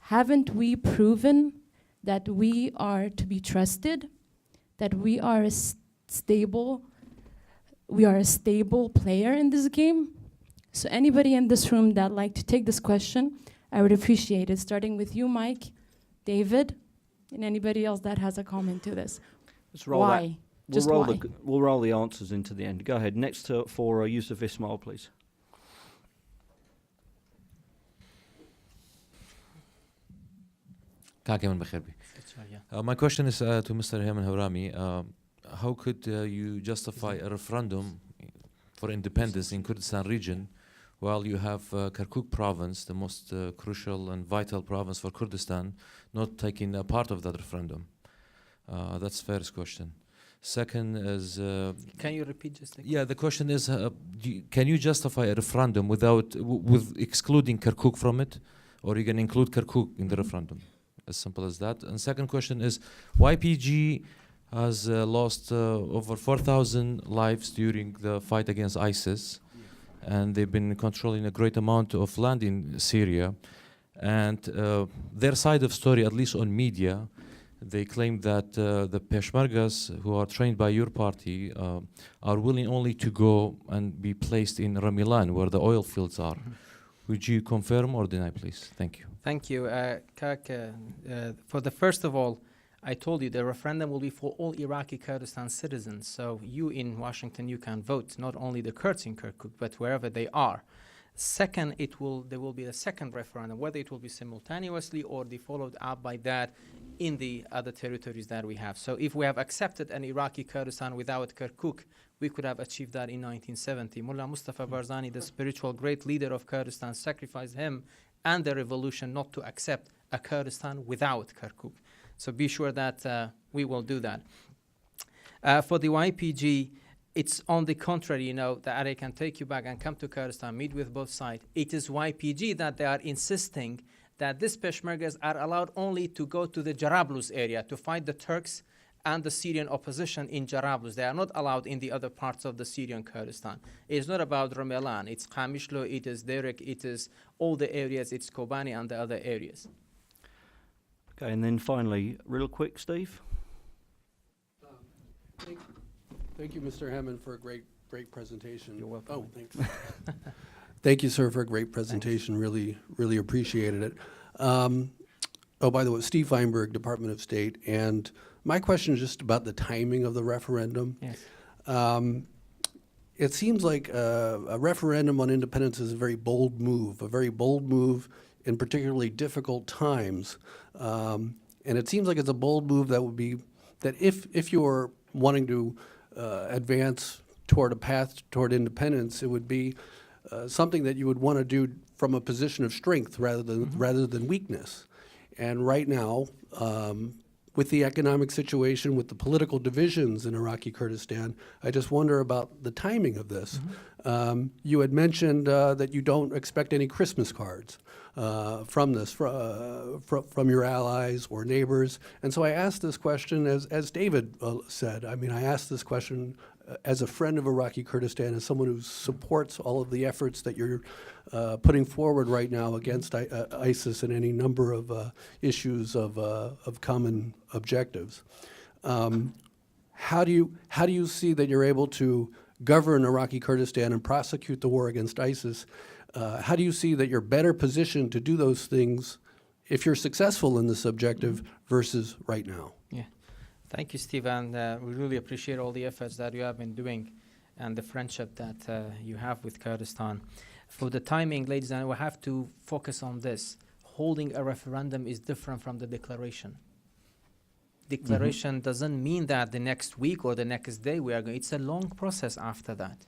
Haven't we proven that we are to be trusted, that we are a stable player in this game? So anybody in this room that like to take this question, I would appreciate it, starting with you, Mike, David, and anybody else that has a comment to this. Let's roll Why? that. Just why? We'll roll the answers into the end. Go ahead. Next for Yusuf Ismail, please. My question is to Mr. Heyman Hawrami. How could you justify a referendum for independence in Kurdistan region while you have Kirkuk province, the most crucial and vital province for Kurdistan, not taking a part of that referendum? That's the first question. Second is... Can you repeat just again? Yeah, the question is, can you justify a referendum with excluding Kirkuk from it? Or you can include Kirkuk in the referendum? As simple as that. And second question is, YPG has lost over 4,000 lives during the fight against ISIS, and they've been controlling a great amount of land in Syria. And their side of story, at least on media, they claim that the Peshmergas, who are trained by your party, are willing only to go and be placed in Ramilan, where the oil fields are. Would you confirm or deny, please? Thank you. Thank you. Kak, for the first of all, I told you the referendum will be for all Iraqi Kurdistan citizens. So you in Washington, you can vote, not only the Kurds in Kirkuk, but wherever they are. Second, there will be a second referendum, whether it will be simultaneously or be followed up by that in the other territories that we have. So if we have accepted an Iraqi Kurdistan without Kirkuk, we could have achieved that in 1970. Mullah Mustafa Barzani, the spiritual great leader of Kurdistan, sacrificed him and the revolution not to accept a Kurdistan without Kirkuk. So be sure that we will do that. For the YPG, it's on the contrary, you know, that I can take you back and come to Kurdistan, meet with both sides. It is YPG that they are insisting that these Peshmergas are allowed only to go to the Jarablus area to fight the Turks and the Syrian opposition in Jarablus. They are not allowed in the other parts of the Syrian Kurdistan. It's not about Ramelan. It's Qamishlo, it is Derek, it is all the areas, it's Kobani and the other areas. Okay, and then finally, real quick, Steve. Thank you, Mr. Hammond, for a great presentation. You're welcome. Oh, thanks. Thank you, sir, for a great presentation. Really appreciated it. Oh, by the way, Steve Feinberg, Department of State, and my question is just about the timing of the referendum. Yes. It seems like a referendum on independence is a very bold move in particularly difficult times. And it seems like it's a bold move that would be, that if you're wanting to advance toward a path toward independence, it would be something that you would want to do from a position of strength rather than weakness. And right now, with the economic situation, with the political divisions in Iraqi Kurdistan, I just wonder about the timing of this. You had mentioned that you don't expect any Christmas cards from this, from your allies or neighbors. And so I asked this question, as David said, I mean, I asked this question as a friend of Iraqi Kurdistan, as someone who supports all of the efforts that you're putting forward right now against ISIS and any number of issues of common objectives. How do you see that you're able to govern Iraqi Kurdistan and prosecute the war against ISIS? How do you see that you're better positioned to do those things if you're successful in this objective versus right now? Yeah. Thank you, Steve, and we really appreciate all the efforts that you have been doing and the friendship that you have with Kurdistan. For the timing, ladies and gentlemen, we have to focus on this. Holding a referendum is different from the declaration. Declaration doesn't mean that the next week or the next day we are going. It's a long process after that.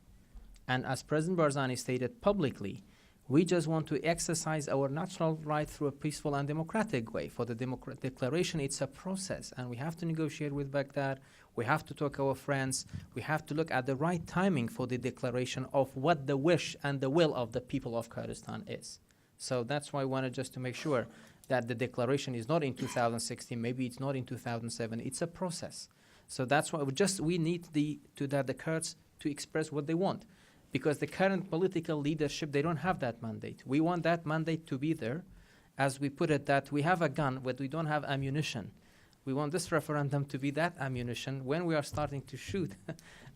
And as President Barzani stated publicly, we just want to exercise our natural right through a peaceful and democratic way. For the declaration, it's a process, and we have to negotiate with Baghdad. We have to talk to our friends. We have to look at the right timing for the declaration of what the wish and the will of the people of Kurdistan is. So that's why I wanted just to make sure that the declaration is not in 2016, maybe it's not in 2007. It's a process. So that's why we need the Kurds to express what they want. Because the current political leadership, they don't have that mandate. We want that mandate to be there. As we put it, that we have a gun, but we don't have ammunition. We want this referendum to be that ammunition. When we are starting to shoot,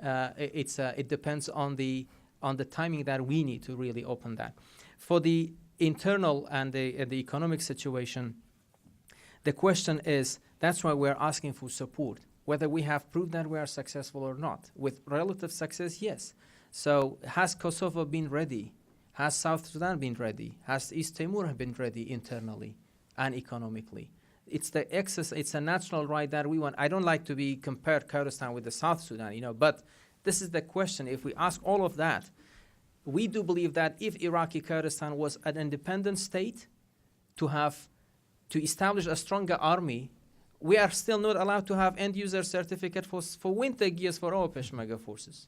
it depends on the timing that we need to really open that. For the internal and the economic situation, the question is, that's why we're asking for support. Whether we have proved that we are successful or not. With relative success, yes. So has Kosovo been ready? Has South Sudan been ready? Has East Timor been ready internally and economically? It's a natural right that we want. I don't like to be compared Kurdistan with the South Sudan, but this is the question. If we ask all of that, we do believe that if Iraqi Kurdistan was an independent state to establish a stronger army, we are still not allowed to have end-user certificate for winter gears for our Peshmerga forces.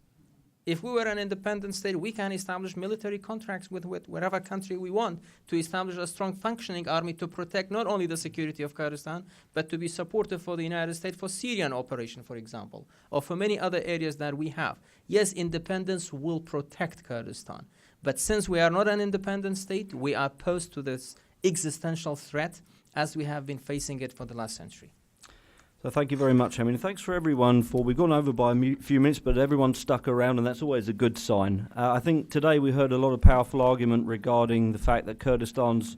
If we were an independent state, we can establish military contracts with whatever country we want to establish a strong functioning army to protect not only the security of Kurdistan, but to be supportive for the United States for Syrian operation, for example, or for many other areas that we have. Yes, independence will protect Kurdistan. But since we are not an independent state, we are posed to this existential threat as we have been facing it for the last century. So thank you very much, Amin. Thanks for everyone we've gone over by a few minutes, but everyone stuck around, and that's always a good sign. I think today we heard a lot of powerful argument regarding the fact that Kurdistan's,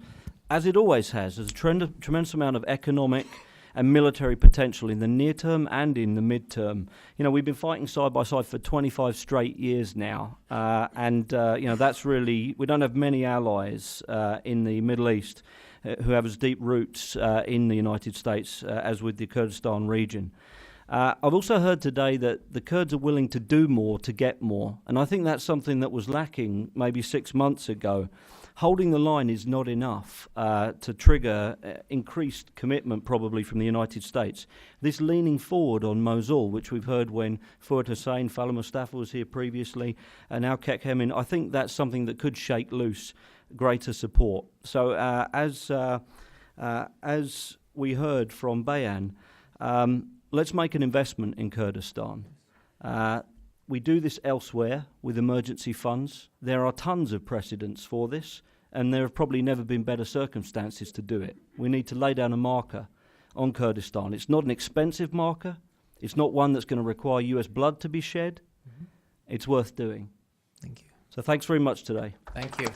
as it always has a tremendous amount of economic and military potential in the near term and in the mid-term. We've been fighting side by side for 25 straight years now, and that's really, we don't have many allies in the Middle East who have as deep roots in the United States as with the Kurdistan region. I've also heard today that the Kurds are willing to do more to get more, and I think that's something that was lacking maybe 6 months ago. Holding the line is not enough to trigger increased commitment probably from the United States. This leaning forward on Mosul, which we've heard when Fuad Hussein, Fala Mustafa was here previously, and now Kek Hemin, I think that's something that could shake loose greater support. So as we heard from Bayan, let's make an investment in Kurdistan. We do this elsewhere with emergency funds. There are tons of precedents for this, and there have probably never been better circumstances to do it. We need to lay down a marker on Kurdistan. It's not an expensive marker. It's not one that's going to require US blood to be shed. It's worth doing. Thank you. So thanks very much today. Thank you.